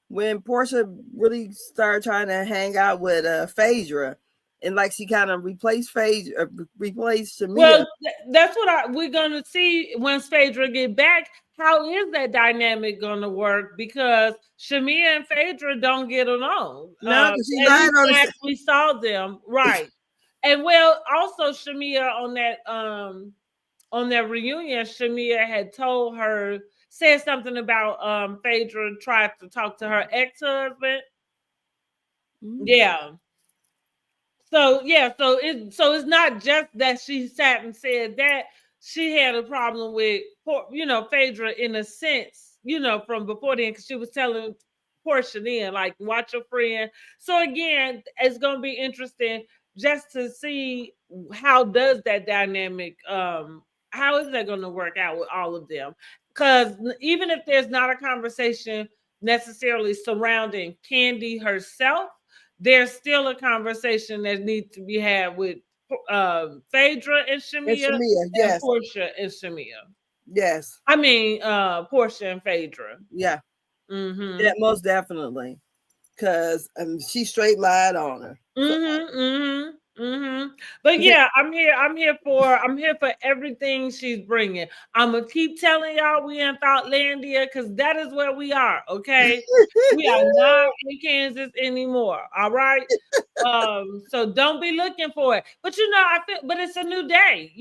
when Portia really started trying to hang out with Phaedra, and like she kind of replaced Shamea. Well, that's what we're gonna see once Phaedra get back. How is that dynamic gonna work? Because Shamea and Phaedra don't get along. No, because she lied on us. We saw them, right? And well, also Shamea on that reunion, Shamea had told her, said something about Phaedra tried to talk to her ex-husband. Yeah. So it's not just that she sat and said that. She had a problem with, Phaedra in a sense, from before then, because she was telling Portia then, like, watch your friend. So again, it's gonna be interesting just to see how does that dynamic, how is that gonna work out with all of them? Because even if there's not a conversation necessarily surrounding Candy herself, there's still a conversation that needs to be had with Phaedra and And Shamea Shamea, and yes. Portia and Shamea. Yes. I mean, Portia and Phaedra. Yeah. Mm-hmm. Yeah, most definitely. Because she straight lied on her. Mm-hmm. Mm-hmm. Mm-hmm. But yeah, I'm here for everything she's bringing. I'm gonna keep telling y'all we in Thoughtlandia because that is where we are. Okay, we are not in Kansas anymore. All right. So don't be looking for it. But I feel, but it's a new day,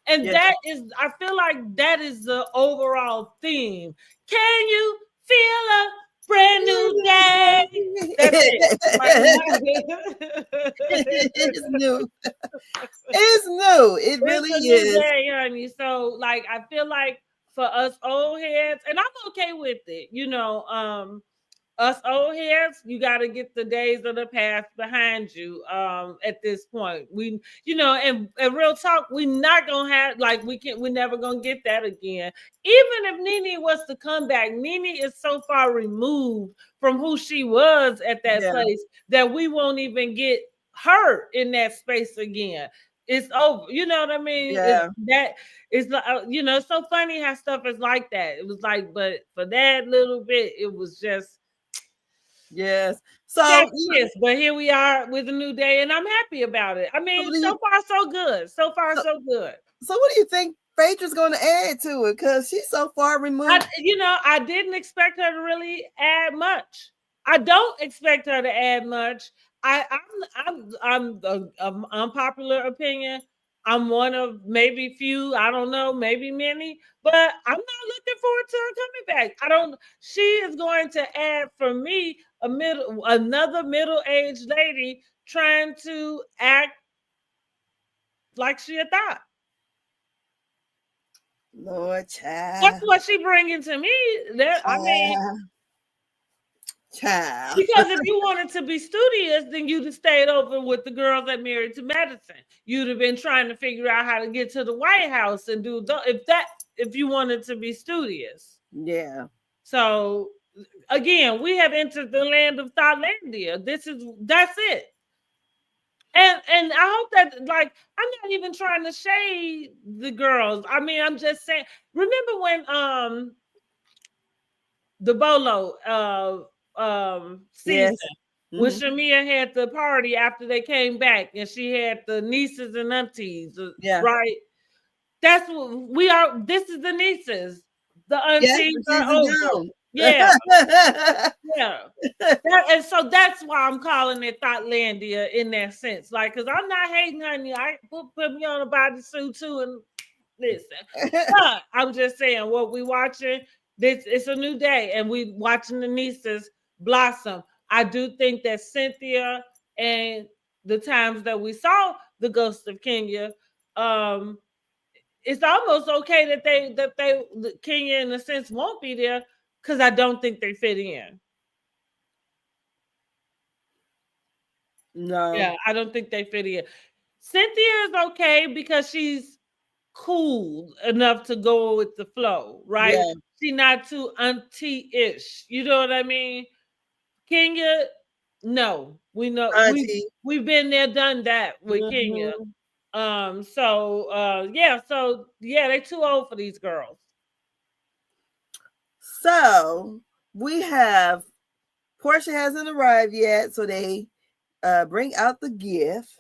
and Yes. that is, I feel like that is the overall theme. Can you feel a brand new day? That's it. It's new. It's new. It It's really a new is. day, honey. So, like, I feel like for us old heads, and I'm okay with it, us old heads, you got to get the days of the past behind you. At this point, and real talk, we not gonna have, like, we're never gonna get that again. Even if Nene was to come back, Nene is so far removed from who she was at that place that we won't even get her in that space again. It's over. You know what I mean? Yeah. It's like, it's so funny how stuff is like that. It was like, but for that little bit, it was just. Yes. So, Yes, but here we are with a new day, and I'm happy about it. I mean, so far so good. So far so good. So what do you think Phaedra's going to add to it? Because she's so far removed. I didn't expect her to really add much. I don't expect her to add much. I'm unpopular opinion. I'm one of maybe few, I don't know, maybe many, but I'm not looking forward to her coming back. She is going to add for me another middle-aged lady trying to act like she a thought. Lord, child. That's what she bringing to me. I mean, child. Because if you wanted to be studious, then you'd have stayed over with the girls that Married to Medicine. You'd have been trying to figure out how to get to the White House and do if you wanted to be studious. Yeah. So again, we have entered the land of Thoughtlandia. That's it. And I hope that, like, I'm not even trying to shade the girls. I mean, I'm just saying. Remember when the Bolo season, when Shamea had the party after they came back, and she had the nieces and aunties, right? That's what we are. This is the nieces. The aunties are over. Yeah. Yeah. And so that's why I'm calling it Thoughtlandia in that sense. Like, because I'm not hating, honey. I put me on a bodysuit too, and listen. But I'm just saying, what we watching, it's a new day, and we watching the nieces blossom. I do think that Cynthia and the times that we saw the Ghost of Kenya, it's almost okay that Kenya in a sense won't be there, because I don't think they fit in. No. Yeah, I don't think they fit in. Cynthia is okay because she's cool enough to go with the flow, right? Yeah. She's not too auntie-ish. You know what I mean? Kenya, no. We know we've been there, done that with Kenya. So they're too old for these girls. So we have Portia hasn't arrived yet, so they bring out the gift.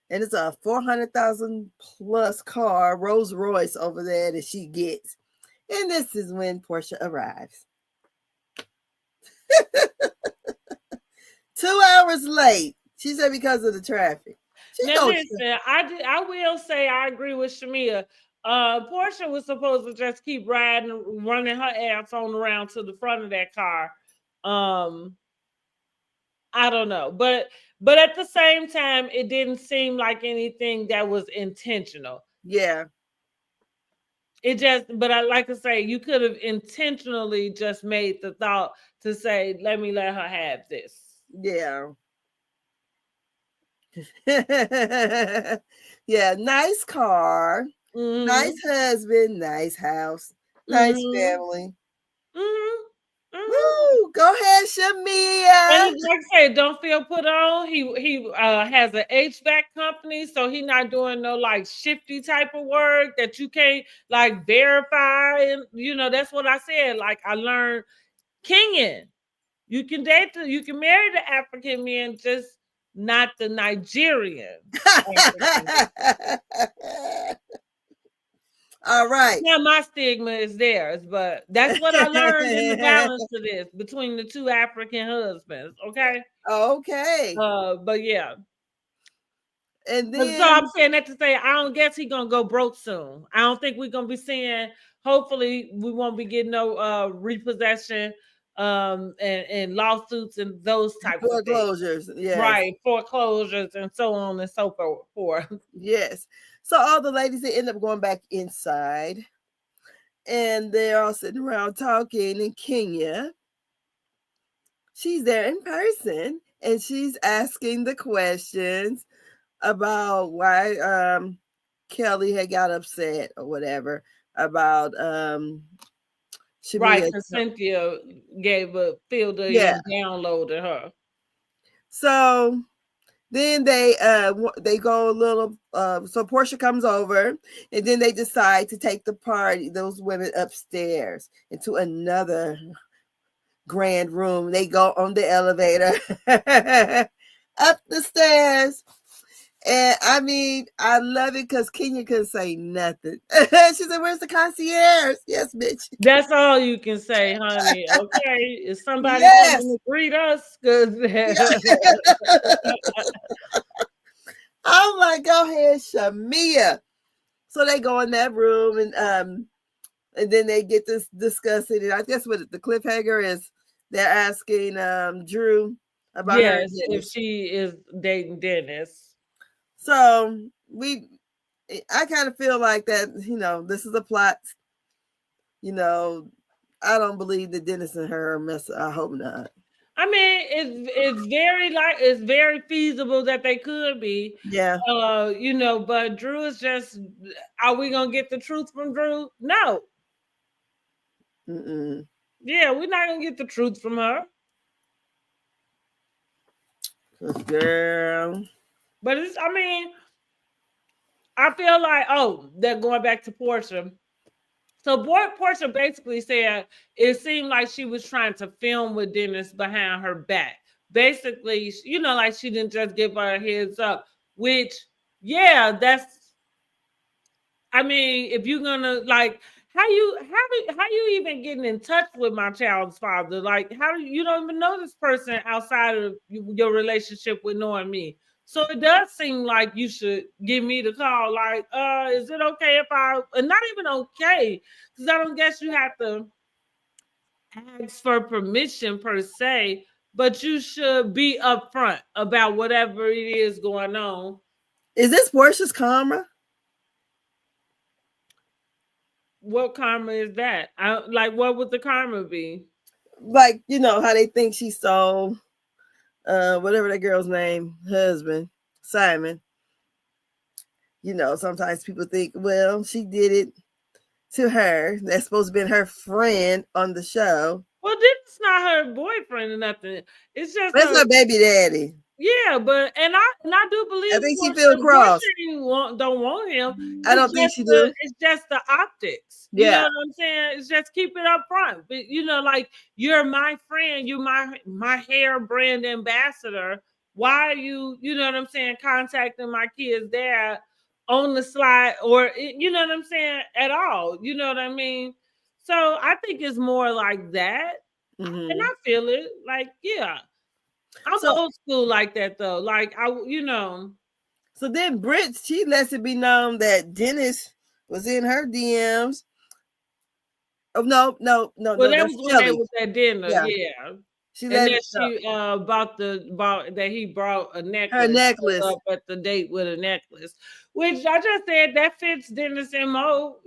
And it's a 400,000 plus car, Rolls Royce over there that she gets. And this is when Portia arrives. 2 hours late. She said because of the traffic. Now listen, I will say I agree with Shamea. Portia was supposed to just keep riding, running her ass on around to the front of that car. I don't know, but at the same time, it didn't seem like anything that was intentional. Yeah. But I like to say, you could have intentionally just made the thought to say, let her have this. Yeah. Yeah, nice car, nice husband, nice house, nice family. Woo! Go ahead, And Shamea. like I said, don't feel put on. He has an HVAC company, so he not doing no like shifty type of work that you can't like verify. And that's what I said. Like I learned Kenyan. You can you can marry the African men, just not the Nigerian African. All right. Now my stigma is theirs, but that's what I learned in the balance of this between the two African husbands. Okay. Okay. But yeah. And So I'm then saying that to say I don't guess he's gonna go broke soon. I don't think we're gonna be seeing. Hopefully, we won't be getting no repossession, and lawsuits and those types of things. foreclosures. Yes. Right, foreclosures and so on and so forth. Yes. So all the ladies, they end up going back inside, and they're all sitting around talking. And Kenya, she's there in person, and she's asking the questions about why Kelly had got upset or whatever about Right, Shamea. because Cynthia gave a filter Yeah. and downloaded her. So then they go a little so Portia comes over, and then they decide to take the party, those women, upstairs into another grand room. They go on the elevator up the stairs. And I mean, I love it because Kenya couldn't say nothing. She said, "Where's the concierge?" Yes, bitch. That's all you can say, honey. Okay, is somebody Yes. coming to greet us? Because I'm like, go ahead, Shamea. So they go in that room, and then they get this discussing. And I guess what the cliffhanger is, they're asking Drew about her. yes, if she is dating Dennis. So I kind of feel like that, this is a plot. I don't believe that Dennis and her are messing. I hope not. I mean, it's very feasible that they could be. Yeah. But Drew is just. Are we gonna get the truth from Drew? No. Mm-mm. Yeah, we're not gonna get the truth from her. Girl. But I mean, I feel like they're going back to Portia. So Portia basically said it seemed like she was trying to film with Dennis behind her back. Basically, like she didn't just give her a heads up, which, yeah, that's, I mean, if you're gonna like, how you even getting in touch with my child's father? Like, how you don't even know this person outside of your relationship with knowing me? So it does seem like you should give me the call. Like, is it okay if not even okay, because I don't guess you have to ask for permission per se, but you should be upfront about whatever it is going on. Is this Portia's karma? What karma is that? Like, what would the karma be? Like, how they think she stole whatever that girl's name, husband, Simon. Sometimes people think, well, she did it to her. That's supposed to be her friend on the show. Well, this is not her boyfriend or nothing. It's just That's her baby daddy. Yeah, but and I do believe I think she feels crossed. Don't want him. I don't think she do. It's just the optics. Yeah. You know what I'm saying? It's just keep it up front. But like you're my friend, you're my hair brand ambassador. Why are you know what I'm saying, contacting my kid's dad on the slide, or you know what I'm saying, at all? You know what I mean? So I think it's more like that. Mm-hmm. And I feel it. Like, yeah. I'm old school like that though. Like So then Britt, she lets it be known that Dennis was in her DMs. Oh no. Well, that was when they was at dinner. Yeah. She and then she bought that he brought a necklace. Her necklace up at the date with a necklace, which I just said that fits Dennis MO.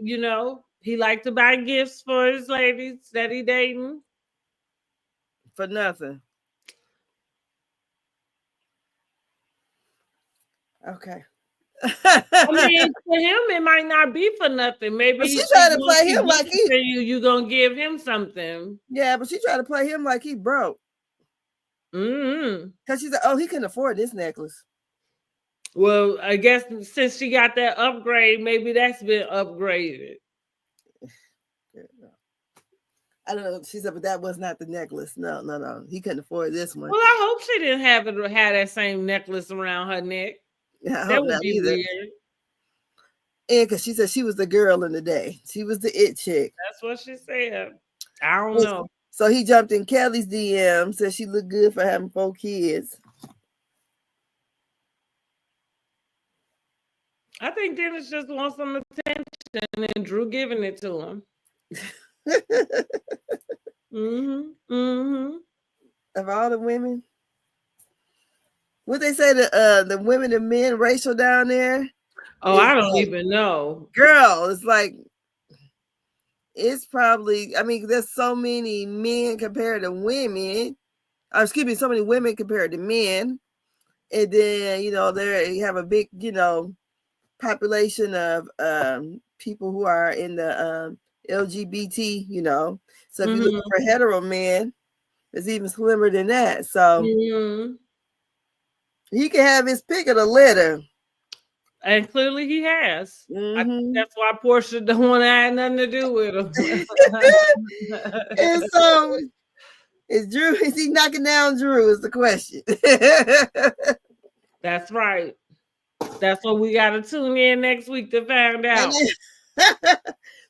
He liked to buy gifts for his ladies that he dating for nothing. Okay. I mean, for him, it might not be for nothing. Maybe But she he tried think to once play he him gives like it to you, you gonna give him something. yeah, but she tried to play him like he broke. Mm-hmm. Because she said, oh, he couldn't afford this necklace. Well, I guess since she got that upgrade, maybe that's been upgraded. I don't know. She said, but that was not the necklace. No. He couldn't afford this one. Well, I hope she didn't have that same necklace around her neck. Yeah, I That hope would not be either. weird. And because she said she was the girl in the day. She was the it chick. That's what she said. I don't know. So he jumped in Kelly's DM, said she looked good for having 4 kids. I think Dennis just wants some attention and Drew giving it to him. Of all the women, what they say the women and men racial down there? Oh, I don't even know. Girl, it's like it's probably. I mean, there's so many men compared to women. Excuse me, so many women compared to men, and then there you have a big population of people who are in the LGBT. So if you look for hetero men, it's even slimmer than that. So he can have his pick of the litter. And clearly he has. I think that's why Portia don't want to have nothing to do with him. And so is he knocking down Drew is the question. That's right. That's what we got to tune in next week to find out.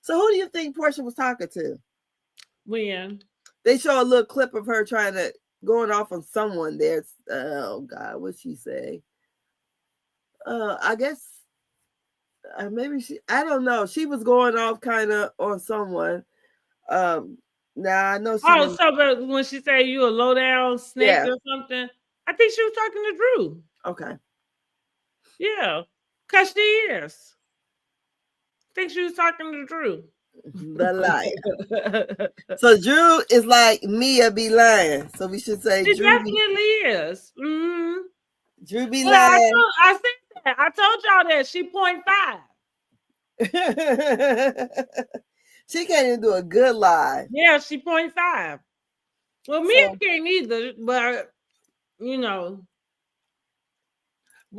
So who do you think Portia was talking to? When? They show a little clip of her going off on someone there. Oh God, what'd she say? I guess maybe I don't know. She was going off kind of on someone. Now I know she but when she said you a low down snake or something, I think she was talking to Drew. Okay. Yeah, because she is. I think she was talking to Drew. The liar. So Drew is like Mia be lying. So we should say she Drew definitely is. Mm-hmm. Drew be lying. I said that. I told y'all that she 0.5. She can't even do a good lie. Yeah, she 0.5. Well, Mia can't either, but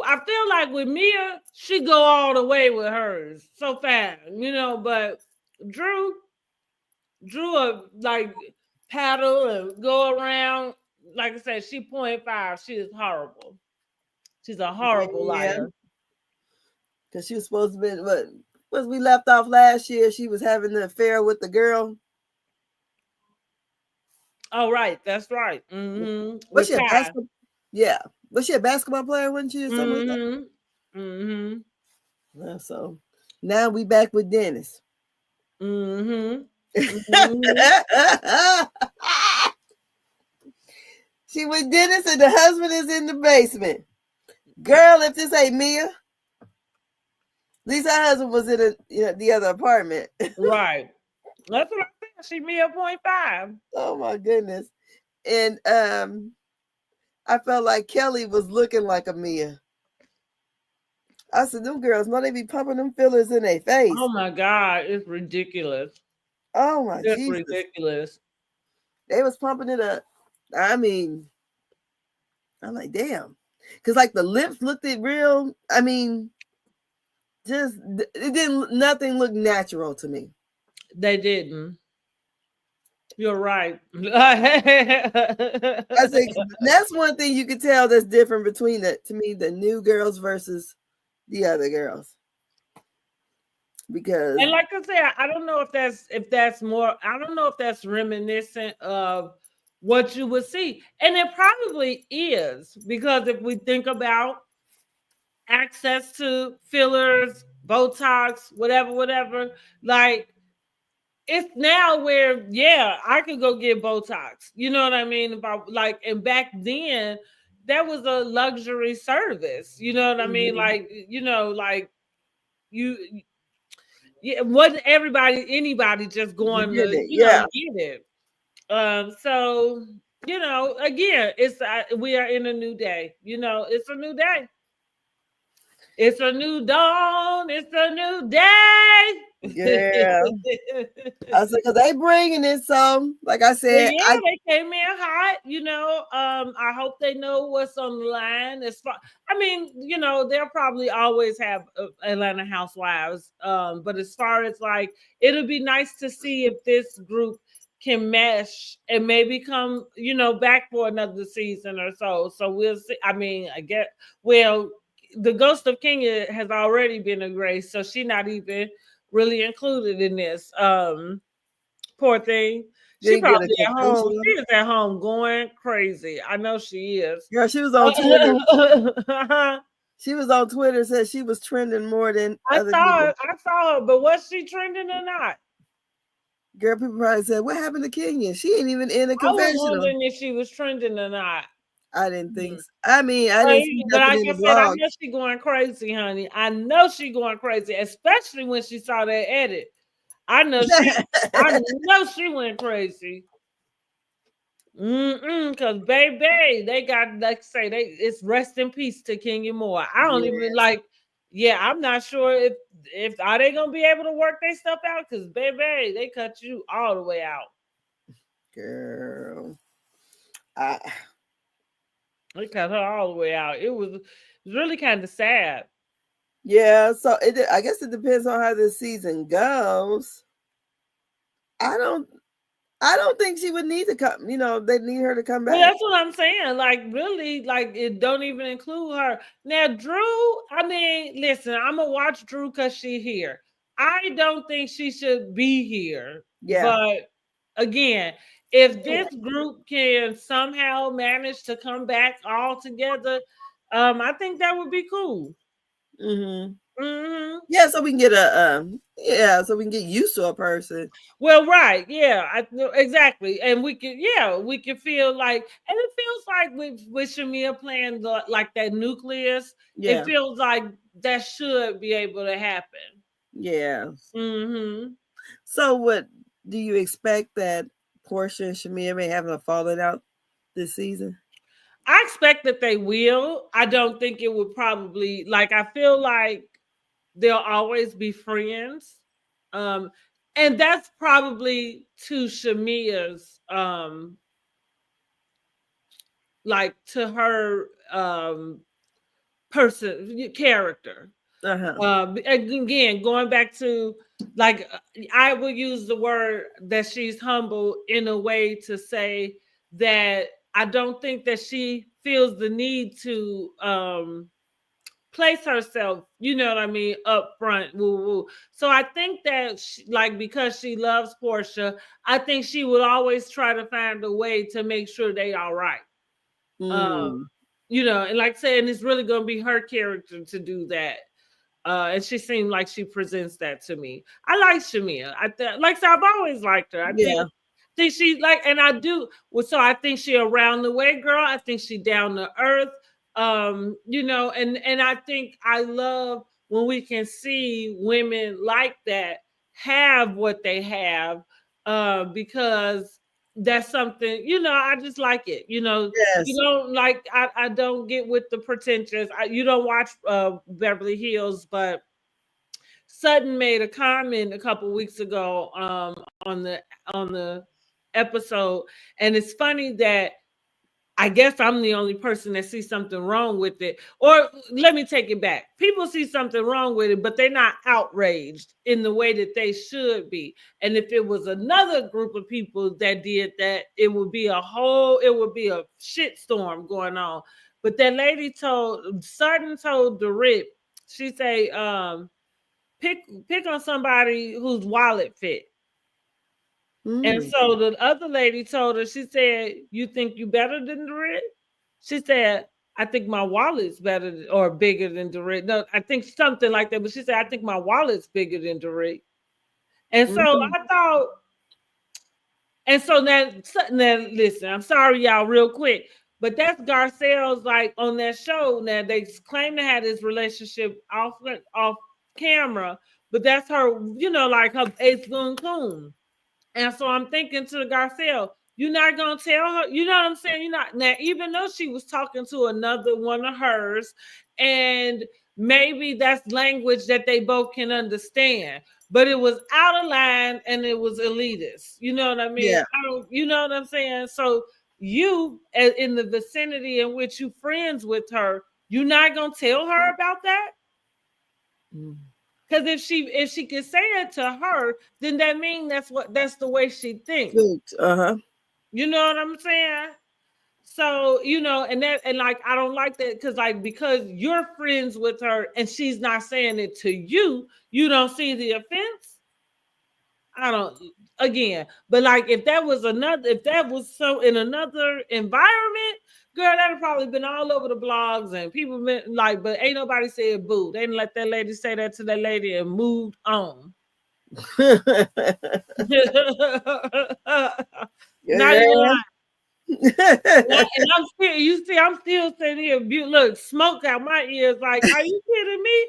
I feel like with Mia, she go all the way with hers so fast, but Drew will like paddle and go around. Like I said, she 0.5. She is horrible. She's a horrible liar. Because she was supposed to be, what was we left off last year? She was having an affair with the girl. Oh, right. That's right. Mm-hmm. Was she a basketball? Yeah. Was she a basketball player, wasn't she? Or something like that? Mm-hmm. So now we back with Dennis. Mm-hmm. She with Dennis and the husband is in the basement. Girl, if this ain't Mia, at least her husband was in the other apartment. Right. That's what I said. She Mia 0.5. Oh my goodness. And I felt like Kelly was looking like a Mia. I said, them girls, they be pumping them fillers in their face. Oh my God, it's ridiculous. Oh my it's Jesus. Ridiculous. They was pumping it up. I mean, I'm like, damn. Because like the lips looked real. I mean, nothing looked natural to me. They didn't. You're right. I think that's one thing you could tell that's different between the new girls versus the other girls. Because and like I said, I don't know if that's more. I don't know if that's reminiscent of what you would see, and it probably is, because if we think about access to fillers, Botox, whatever, like it's now where I could go get Botox. You know what I mean? About like, and back then that was a luxury service. You know what I mean? Like like wasn't anybody just going to get it. So again, it's we are in a new day. It's a new day. It's a new dawn. It's a new day. Yeah. I said, because they bringing it. So, like I Well, said, yeah, they came in hot, you know. I hope they know what's on the line. As far, I mean, you know, they'll probably always have Atlanta Housewives. But as far as like, it'll be nice to see if this group can mesh and maybe come, you know, back for another season or so. So we'll see. I mean, I get well, the Ghost of Kenya has already been a grace, so she's not even really included in this. Poor thing. She didn't get a probably at home. conclusion. She is at home going crazy. I know she is. Girl, she was on Twitter. She was on Twitter, said she was trending more than I other saw people. her. I saw her, but was she trending or not? Girl, people probably said, what happened to Kenya? She ain't even in a I was confessional. wondering if she was trending or not. I didn't think so. I mean, I didn't see But nothing like in I the said, I blog. know she going crazy, honey. I know she going crazy, especially when she saw that edit. I know she went crazy. Cause baby, they got like say it's rest in peace to Kenya Moore. I don't even Yes. like. Yeah, I'm not sure if are they gonna be able to work their stuff out. Cause baby, they cut you all the way out. Girl, They cut her all the way out. It was really kind of sad. yeah. So I guess it depends on how this season goes. I don't. I don't think she would need to come. You know, they need her to come Well, back. that's what I'm saying. Like, really, like it don't even include her. Now, Drew, I mean, listen, I'm gonna watch Drew because she here. I don't think she should be here. Yeah. But again, if this group can somehow manage to come back all together, I think that would be cool. Mm-hmm. Mm-hmm. Yeah, so we can get so we can get used to a person. Well, right, yeah, exactly, and we can feel like, and it feels like with Shamea playing like that nucleus, it Yeah. feels like that should be able to happen. Yeah. Mm-hmm. So what do you expect that Portia and Shamea may have a falling out this season? I expect that they will. I don't think it would probably like. I feel like they'll always be friends, um, and that's probably to Shamea's like to her person character. Again, going back to like I would use the word that she's humble in a way to say that I don't think that she feels the need to place herself, you know what I mean, up front. Woo, woo. So I think that like because she loves Portia, I think she would always try to find a way to make sure they all right. Mm. You know, and like saying it's really gonna be her character to do that. And she seemed like she presents that to me. I like Shamea. Like so I've always liked her. I think she like, and I do. Well, so I think she around the way girl. I think she down to earth. You know, and I think I love when we can see women like that have what they have, because that's something, you know, I just like it. You know, Yes. you don't like I don't get with the pretentious. You don't watch Beverly Hills, but Sutton made a comment a couple weeks ago on the episode, and it's funny that I guess I'm the only person that sees something wrong with it. Or let me take it back. People see something wrong with it, but they're not outraged in the way that they should be. And if it was another group of people that did that, it would be a shitstorm going on. But that lady Sutton told Dorit, she say, pick on somebody whose wallet fit. And so the other lady told her, she said, "You think you better than Dorit?" She said, "I think my wallet's better or bigger than Dorit." No, I think something like that. But she said, "I think my wallet's bigger than Dorit." And so I thought, and so now listen, I'm sorry, y'all, real quick. But that's Garcelle's like on that show. Now they claim to have this relationship off camera, but that's her, you know, like her ace goon coon. And so I'm thinking to the Garcelle, you're not gonna tell her, you know what I'm saying? You're not now, even though she was talking to another one of hers, and maybe that's language that they both can understand. But it was out of line and it was elitist. You know what I mean? Yeah. You know what I'm saying? So you, in the vicinity in which you friends with her, you're not gonna tell her about that? Because if she could say it to her, then that means that's the way she thinks. Uh-huh. You know what I'm saying? So, and like I don't like that because you're friends with her and she's not saying it to you, you don't see the offense. I don't again, but like if that was so in another environment, girl, that'd have probably been all over the blogs and people been like, but ain't nobody said boo. They didn't let that lady say that to that lady and moved on. Not even lying. And I'm still, I'm still sitting here, look, smoke out my ears. Like, are you kidding me?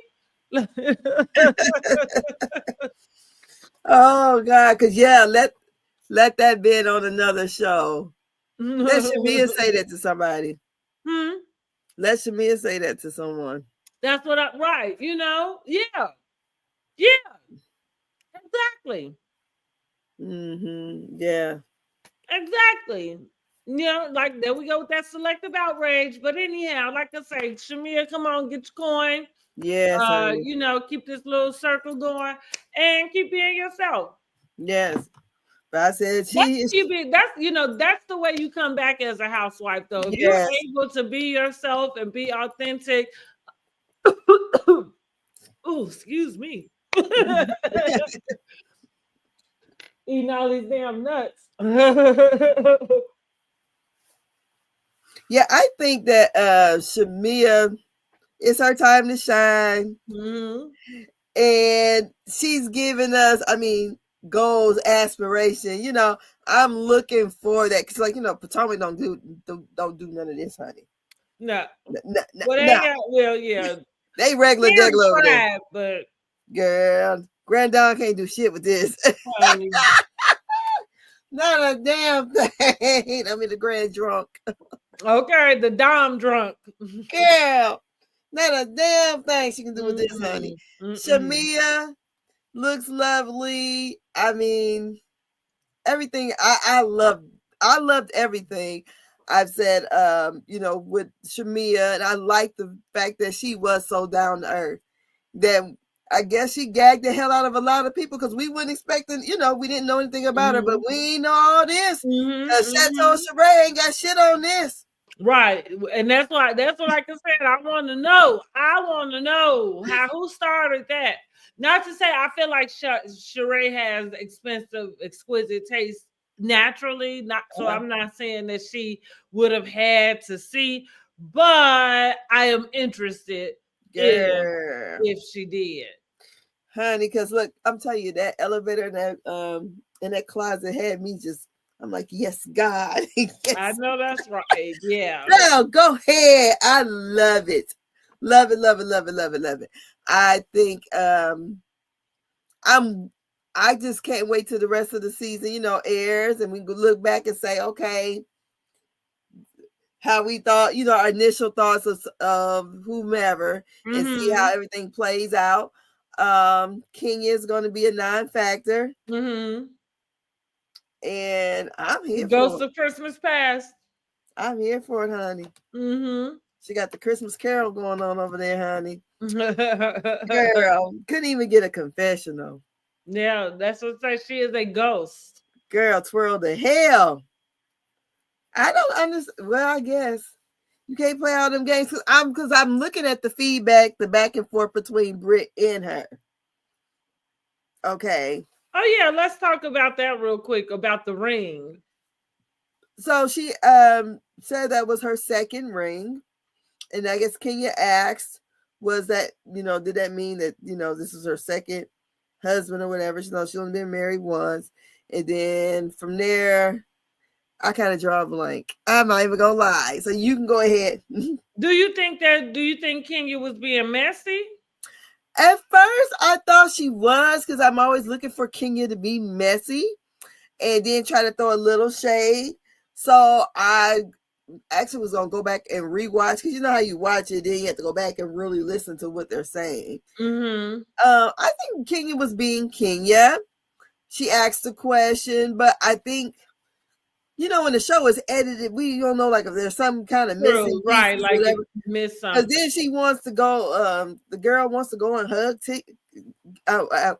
Oh God, because let that be on another show. Let Shamea say that to somebody. Let Shamea say that to someone. That's right. Yeah, exactly. Yeah, exactly. Like there we go with that selective outrage. But anyhow, like I say, Shamea, come on, get your coin. yes, keep this little circle going and keep being yourself. Yes. But I said that's the way you come back as a housewife, though. If you're able to be yourself and be authentic. Oh, excuse me. Eating all these damn nuts. Yeah, I think that Shamea, it's her time to shine. And she's giving us, goals, aspiration. I'm looking for that because, Potomac don't do none of this, honey. No. Well, yeah. They regular over there. But girl, Granddaughter can't do shit with this. Not a damn thing. The grand drunk. Okay, the dom drunk. Girl, not a damn thing she can do with this, honey. Shamea looks lovely. Everything. I loved everything I've said, with Shamea, and I like the fact that she was so down to earth. That I guess she gagged the hell out of a lot of people because we wouldn't expect we didn't know anything about her, but we know all this. Chateau Sheree ain't got shit on this. Right. And that's what like I said, I want to know who started that. Not to say I feel like Sheree has exquisite taste naturally. I'm not saying that she would have had to see, but I am interested if she did. Honey, because look, I'm telling you, that elevator in that closet had me just, I'm like, yes, God. Yes. I know that's right. Yeah. No, go ahead. I love it. Love it, love it, love it, love it, love it. I think I just can't wait till the rest of the season, airs, and we can look back and say, okay, how we thought, our initial thoughts of whomever, and see how everything plays out. Kenya is going to be a non-factor. And I'm here Ghost of Christmas Past. I'm here for it, honey. She got the Christmas Carol going on over there, honey. Girl, couldn't even get a confession, though. Yeah, that's what I say. She is a ghost. Girl, twirl the hell. I don't understand. Well, I guess you can't play all them games because I'm looking at the feedback, the back and forth between Britt and her. Okay. Oh yeah, let's talk about that real quick about the ring. So she said that was her second ring, and I guess Kenya asked, "Was that did that mean that this is her second husband or whatever?" She's only been married once, and then from there, I kind of draw a blank. I'm not even gonna lie. So you can go ahead. Do you think Kenya was being messy? At first, I thought she was because I'm always looking for Kenya to be messy and then try to throw a little shade. So I actually was gonna go back and rewatch, because you know how you watch it, then you have to go back and really listen to what they're saying. Mm-hmm. I think Kenya was being Kenya. She asked a question, but I think, you know, when the show is edited, we don't know, like, if there's some kind of missing Right, pieces, like whatever. it missed Because something. then she wants to go. The girl wants to go and hug.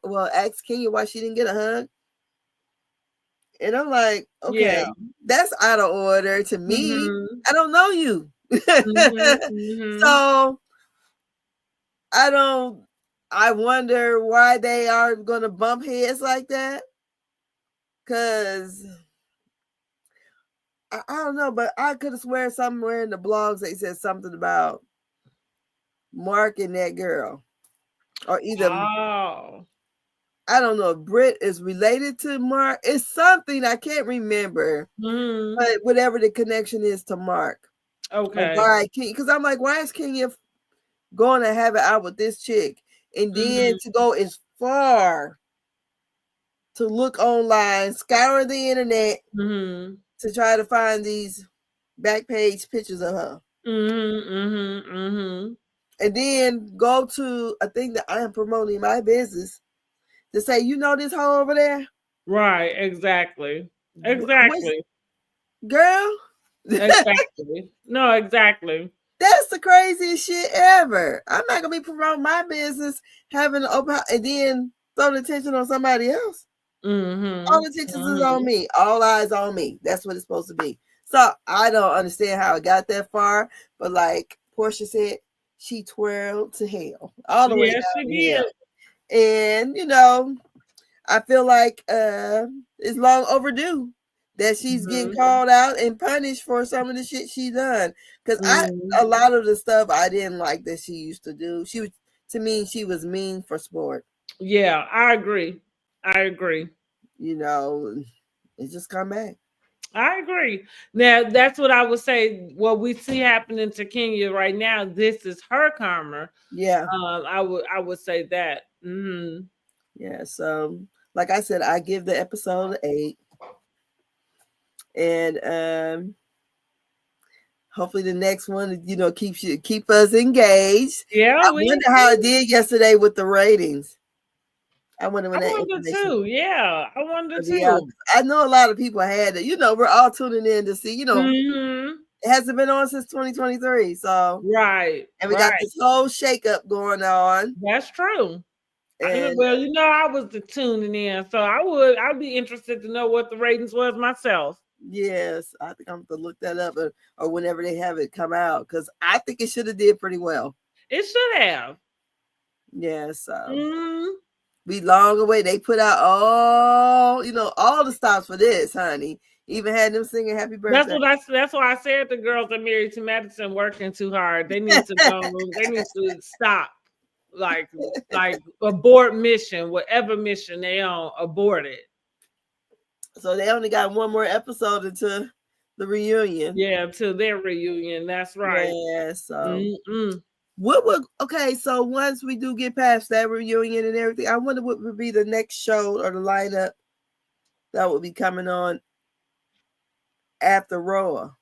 Well, ask Kenya why she didn't get a hug, and I'm like, okay, Yeah. that's out of order to me. Mm-hmm. I don't know you, Mm-hmm. so I don't. I wonder why they are going to bump heads like that. Because I don't know, but I could have swear somewhere in the blogs they said something about Mark and that girl, or either. Oh. I don't know if Britt is related to Mark. It's something I can't remember, Mm-hmm. but whatever the connection is to Mark. Okay. Why? Because I'm like, why is Kenya going to have it out with this chick, and then to go as far to look online, scour the internet to try to find these back page pictures of her, and then go to a thing that I am promoting my business to say, you know, this hoe over there, Right? Exactly. Exactly. Girl. Exactly. No, exactly. That's the craziest shit ever. I'm not gonna be promoting my business, having an open house, and then throw the attention on somebody else. All the attention is on me. All eyes on me. That's what it's supposed to be. So I don't understand how it got that far, but like Portia said, she twirled to hell all the way down she here. And you know, I feel like it's long overdue that she's getting called out and punished for some of the shit she done. Because a lot of the stuff I didn't like that she used to do. She was, to me, she was mean for sport. Yeah, I agree. I agree. You know, it just come back. I agree. Now that's what I would say. What we see happening to Kenya right now, this is her karma. Yeah. I would say that. Yeah. So, like I said, I give the episode an 8, and hopefully the next one, you know, keep us engaged. Yeah. I wonder how it did yesterday with the ratings. I wonder when I wonder too. Yeah, I wonder too. I know a lot of people had it. You know, we're all tuning in to see. You know, it hasn't been on since 2023. So right, and we got this whole shakeup going on. That's true. Well, you know, I was tuning in, so I'd be interested to know what the ratings was myself. Yes, I think I'm going to look that up, or whenever they have it come out, because I think it should have did pretty well. It should have. Yeah, so we long away. They put out all the stops for this, honey. Even had them singing "Happy Birthday." That's why I said the girls that Married to Madison working too hard. They need to go. They need to stop. Like abort mission, whatever mission they on, abort it. So they only got one more episode until the reunion. Yeah, until their reunion. That's right. Yeah. So okay? So once we do get past that reunion and everything, I wonder what would be the next show or the lineup that would be coming on after RHOA.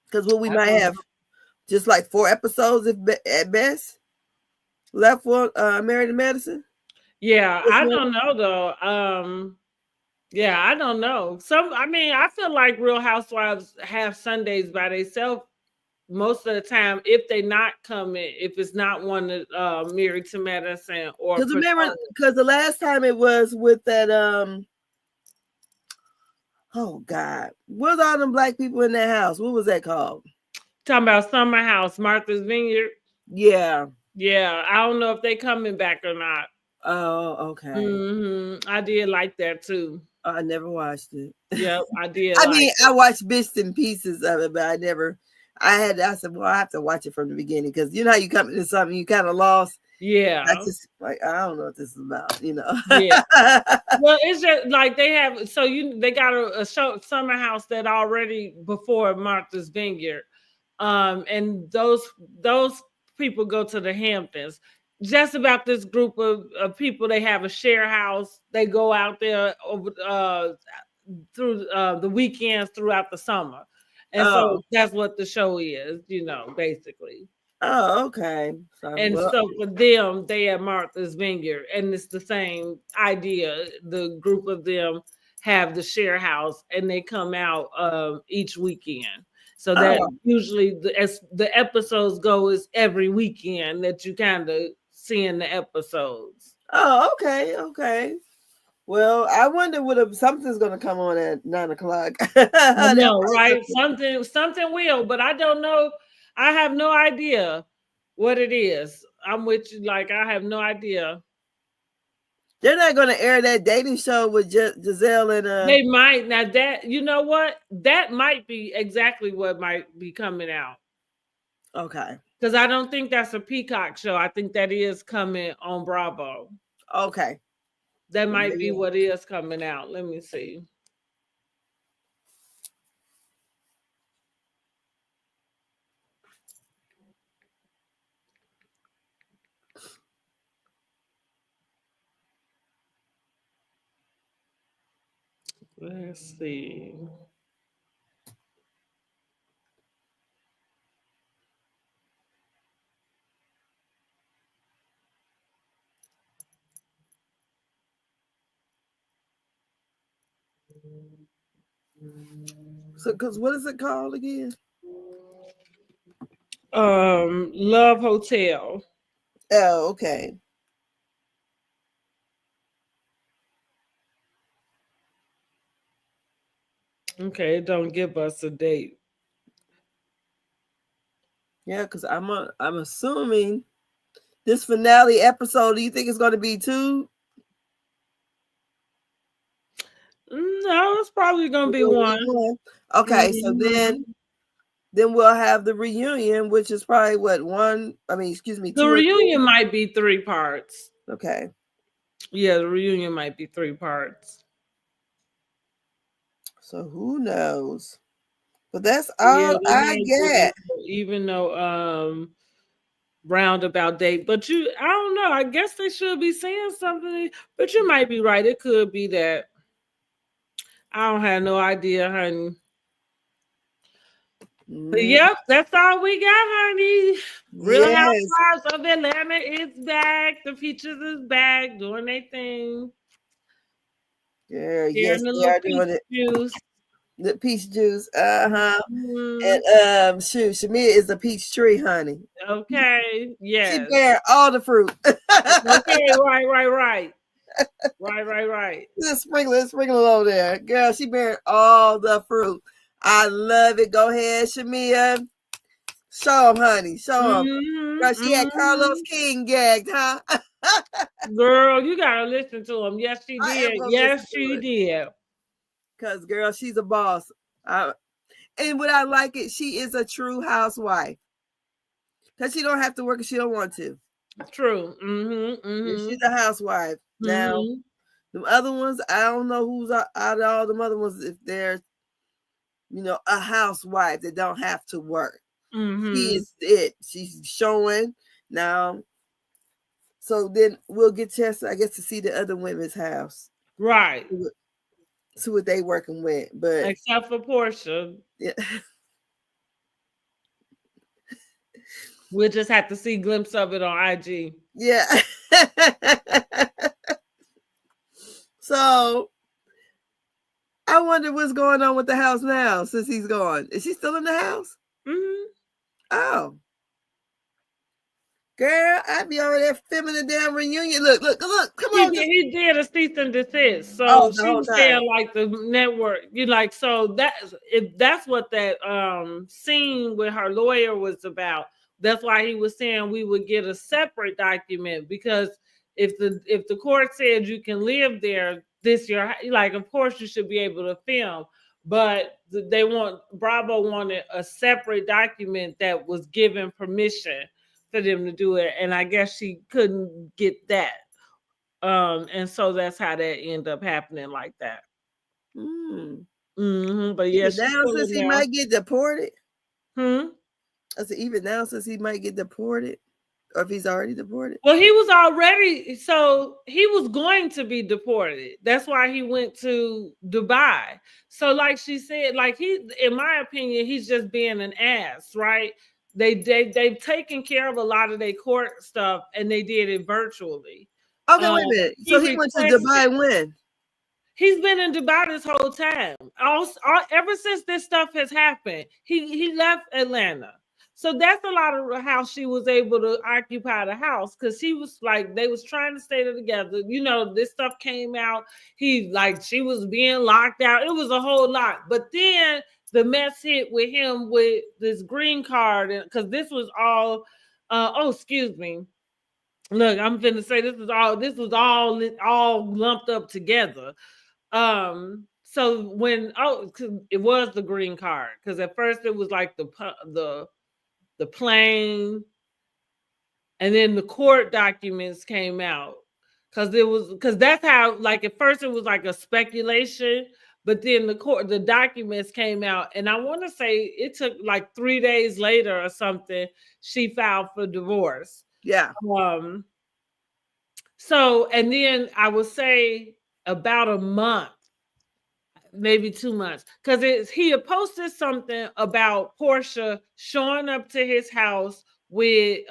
Because what we might have just like 4 episodes at best left for Married to Madison. Yeah, I don't know though. Yeah, I don't know. I feel like Real Housewives have Sundays by themselves most of the time. If they not coming, if it's not one that Married to Madison or because remember, because the last time it was with that oh God, what's all them black people in that house? What was that called? Talking about Summer House, Martha's Vineyard. Yeah. I don't know if they coming back or not. Oh, okay. I did like that too. I never watched it. Yep, I did. I watched bits and pieces of it, but I never. I said, well, I have to watch it from the beginning, because you know how you come into something you kind of lost. Yeah, I just like, I don't know what this is about, you know. Yeah. Well, it's just like they have. So they got a show, Summer House, that already before Martha's Vineyard, and those people go to the Hamptons. Just about this group of people, they have a share house. They go out there over through the weekends throughout the summer, And so that's what the show is, basically. Oh, okay. And so for them, they at Martha's Vineyard, and it's the same idea. The group of them have the share house, and they come out each weekend. So that usually, as the episodes go, is every weekend that you kind of seeing the episodes. Oh, okay, okay. Well, I wonder what something's going to come on at 9:00. I know, right? Something will, but I don't know. I have no idea what it is. I'm with you. Like, I have no idea. They're not going to air that dating show with Giselle and They might. Now that, you know what? That might be exactly what might be coming out. Okay. Because I don't think that's a Peacock show. I think that is coming on Bravo. Okay. That might be what is coming out. Let me see. Let's see. So, because what is it called again? Love Hotel. Oh, okay. Okay, don't give us a date. Yeah, because I'm assuming this finale episode. Do you think it's going to be 2? No, it's probably going to be 1. Okay, so then we'll have the reunion, which is probably what 1. I mean, excuse me, 2. The reunion might be 3 parts. Okay. Yeah, the reunion might be 3 parts. So who knows? But that's all I get. Even though roundabout date, but I don't know. I guess they should be saying something. But you might be right. It could be that. I don't have no idea, honey. But yep, that's all we got, honey. Real Housewives of Atlanta is back. The Peaches is back doing their thing. Yeah, yes, they are doing it. Juice. The peach juice, and shoot, Shamea is a peach tree, honey. Okay, yeah. She bear all the fruit. Okay, right. Right. Just sprinkle over there, girl. She bearing all the fruit. I love it. Go ahead, Shamea. Show them, honey. Show them. Girl, she had Carlos King gagged, huh? Girl, you gotta listen to him. Yes, she did. Yes, she did. Because, girl, she's a boss. And what I like it, she is a true housewife. Because she don't have to work if she don't want to. True. She's a housewife. Now, the other ones, I don't know who's out of all the other ones, if they're, a housewife that don't have to work. She is it. She's showing now. So then we'll get a chance, I guess, to see the other women's house. Right. See what they working with. But except for Portia. Yeah. We'll just have to see a glimpse of it on IG. Yeah. So I wonder what's going on with the house now since he's gone. Is she still in the house? Oh. Girl, I'd be over there filming the damn reunion. Look, come on. He did a cease and desist. So she was saying like the network, so that's what that scene with her lawyer was about. That's why he was saying we would get a separate document, because if the court said you can live there, of course you should be able to film. But Bravo wanted a separate document that was given permission for them to do it, and I guess she couldn't get that, and so that's how that ended up happening like that. But yes, now since he might get deported. I said, even now since he might get deported, or if he's already deported. Well, he was going to be deported. That's why he went to Dubai. So, like she said, like in my opinion, he's just being an ass, right? They've taken care of a lot of their court stuff, and they did it virtually. Okay, wait a minute. So he went to Dubai when? He's been in Dubai this whole time. Ever since this stuff has happened, he left Atlanta. So that's a lot of how she was able to occupy the house, because he was like, they was trying to stay together. You know, this stuff came out. She was being locked out. It was a whole lot. But then the mess hit with him with this green card, because this was all. Excuse me. Look, I'm finna say this was all lumped up together. So when it was the green card, because at first it was like the plane, and then the court documents came out, because that's how, like, at first it was like a speculation, but then the documents came out, and I want to say it took like 3 days later or something, she filed for divorce. Yeah. So, and then I would say about a month, maybe 2 months, because he had posted something about Portia showing up to his house with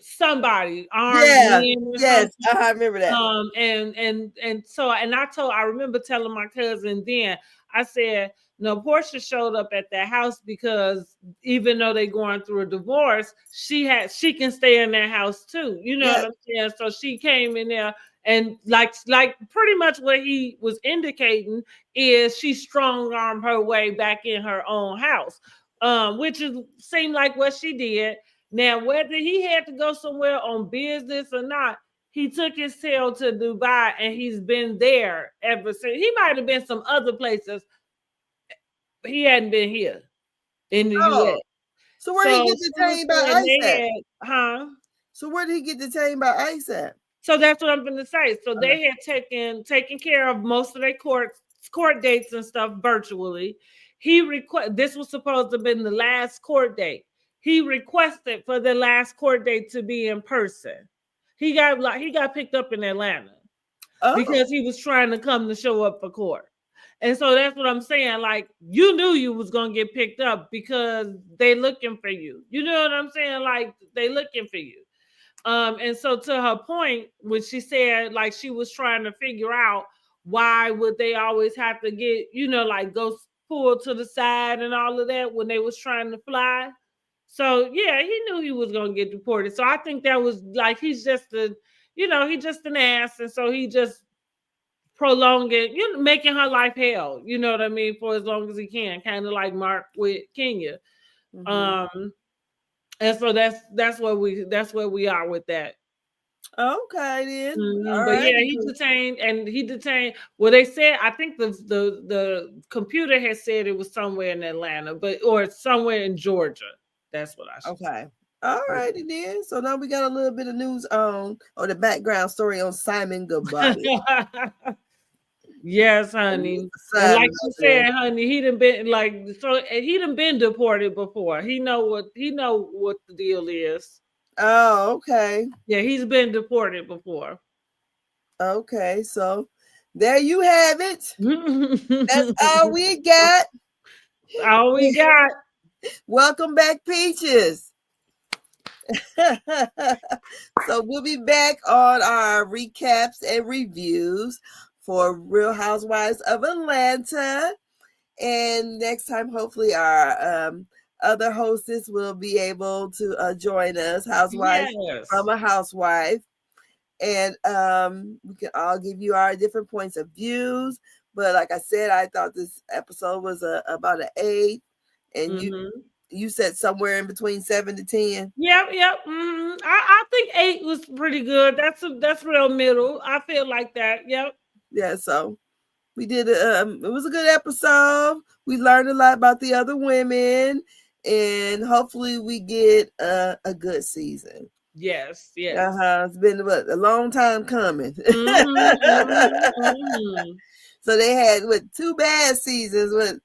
somebody armed. Yeah. Yes, I remember that. I remember telling my cousin then, I said, no, Portia showed up at that house because even though they're going through a divorce, she can stay in that house too. You know what I'm saying? So she came in there, and like pretty much what he was indicating is she strong-armed her way back in her own house, which seemed like what she did. Now, whether he had to go somewhere on business or not, he took his tail to Dubai, and he's been there ever since. He might have been some other places. He hadn't been here in the U.S. So where did he get detained by ICE at? So where did he get detained by ICE at? So that's what I'm going to say. So they had taken care of most of their court dates and stuff virtually. This was supposed to have been the last court date. He requested for the last court date to be in person. He got picked up in Atlanta because he was trying to come to show up for court. And so that's what I'm saying. Like, you knew you was going to get picked up because they looking for you. You know what I'm saying? Like, they looking for you. And so to her point, when she said, like, she was trying to figure out why would they always have to get, like, go pulled to the side and all of that when they was trying to fly. So, yeah, he knew he was going to get deported. So I think that was like, he's just he's just an ass. And so he just prolonging, making her life hell, you know what I mean, for as long as he can, kind of like Mark with Kenya. Mm-hmm. And so that's where we are with that. Okay, then. Mm-hmm. But right. Yeah, he detained. Well, they said, I think the computer has said it was somewhere in Atlanta, or somewhere in Georgia. That's what I should say. All righty then. So now we got a little bit of news or the background story on Simon Goodbody. Yes, honey. And like you said, honey, he done been deported before. He know what the deal is. Oh, okay. Yeah, he's been deported before. Okay, so there you have it. That's all we got. All we got. Welcome back, Peaches. So we'll be back on our recaps and reviews for Real Housewives of Atlanta. And next time, hopefully, our other hostess will be able to join us, Housewife from a Housewife. And we can all give you our different points of views. But like I said, I thought this episode was about an 8. And you said somewhere in between 7 to 10. Yep. Mm-hmm. I think 8 was pretty good. That's real middle. I feel like that. Yep. Yeah, so we did it was a good episode. We learned a lot about the other women, and hopefully we get a good season. Yes. It's been a long time coming. Mm-hmm. So they had 2 bad seasons with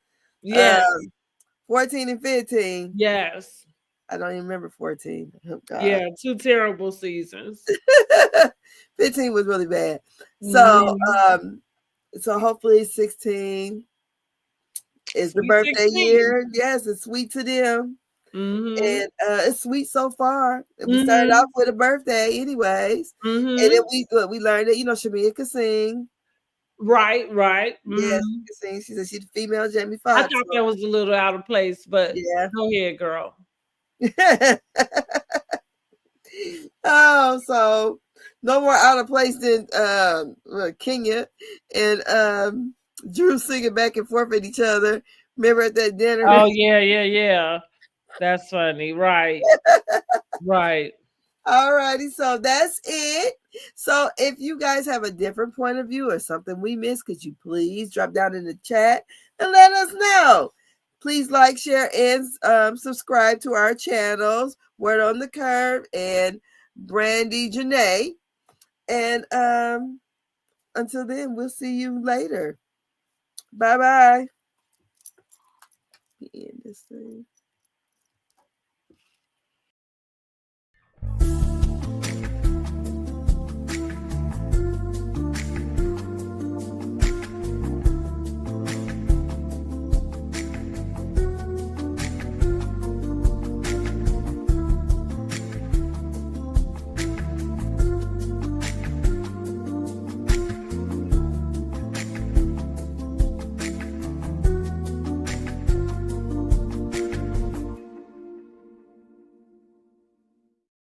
14 and 15. Yes. I don't even remember 14. Oh, God. Yeah, 2 terrible seasons. 15 was really bad. Mhm. So hopefully 16 is the Sweet birthday 16. year. Yes, it's sweet to them. Mhm. And it's sweet so far. And we started off Mhm. with a birthday anyways. And then Mhm. we learned that, Shamea could sing. Right, right. Yes, Mhm. she could sing. She said she's the female Jamie I Foxx. thought that was a little out of place, but Yeah. go ahead, girl. Oh, so no more out of place than Kenya and Drew singing back and forth at each other. Remember at that dinner? Oh, yeah. That's funny. Right. Right. All righty, so that's it. So if you guys have a different point of view or something we missed, could you please drop down in the chat and let us know? Please like, share, and subscribe to our channels, Word on the Curve and Brandi Jenae. And until then, we'll see you later. Bye-bye. End this thing.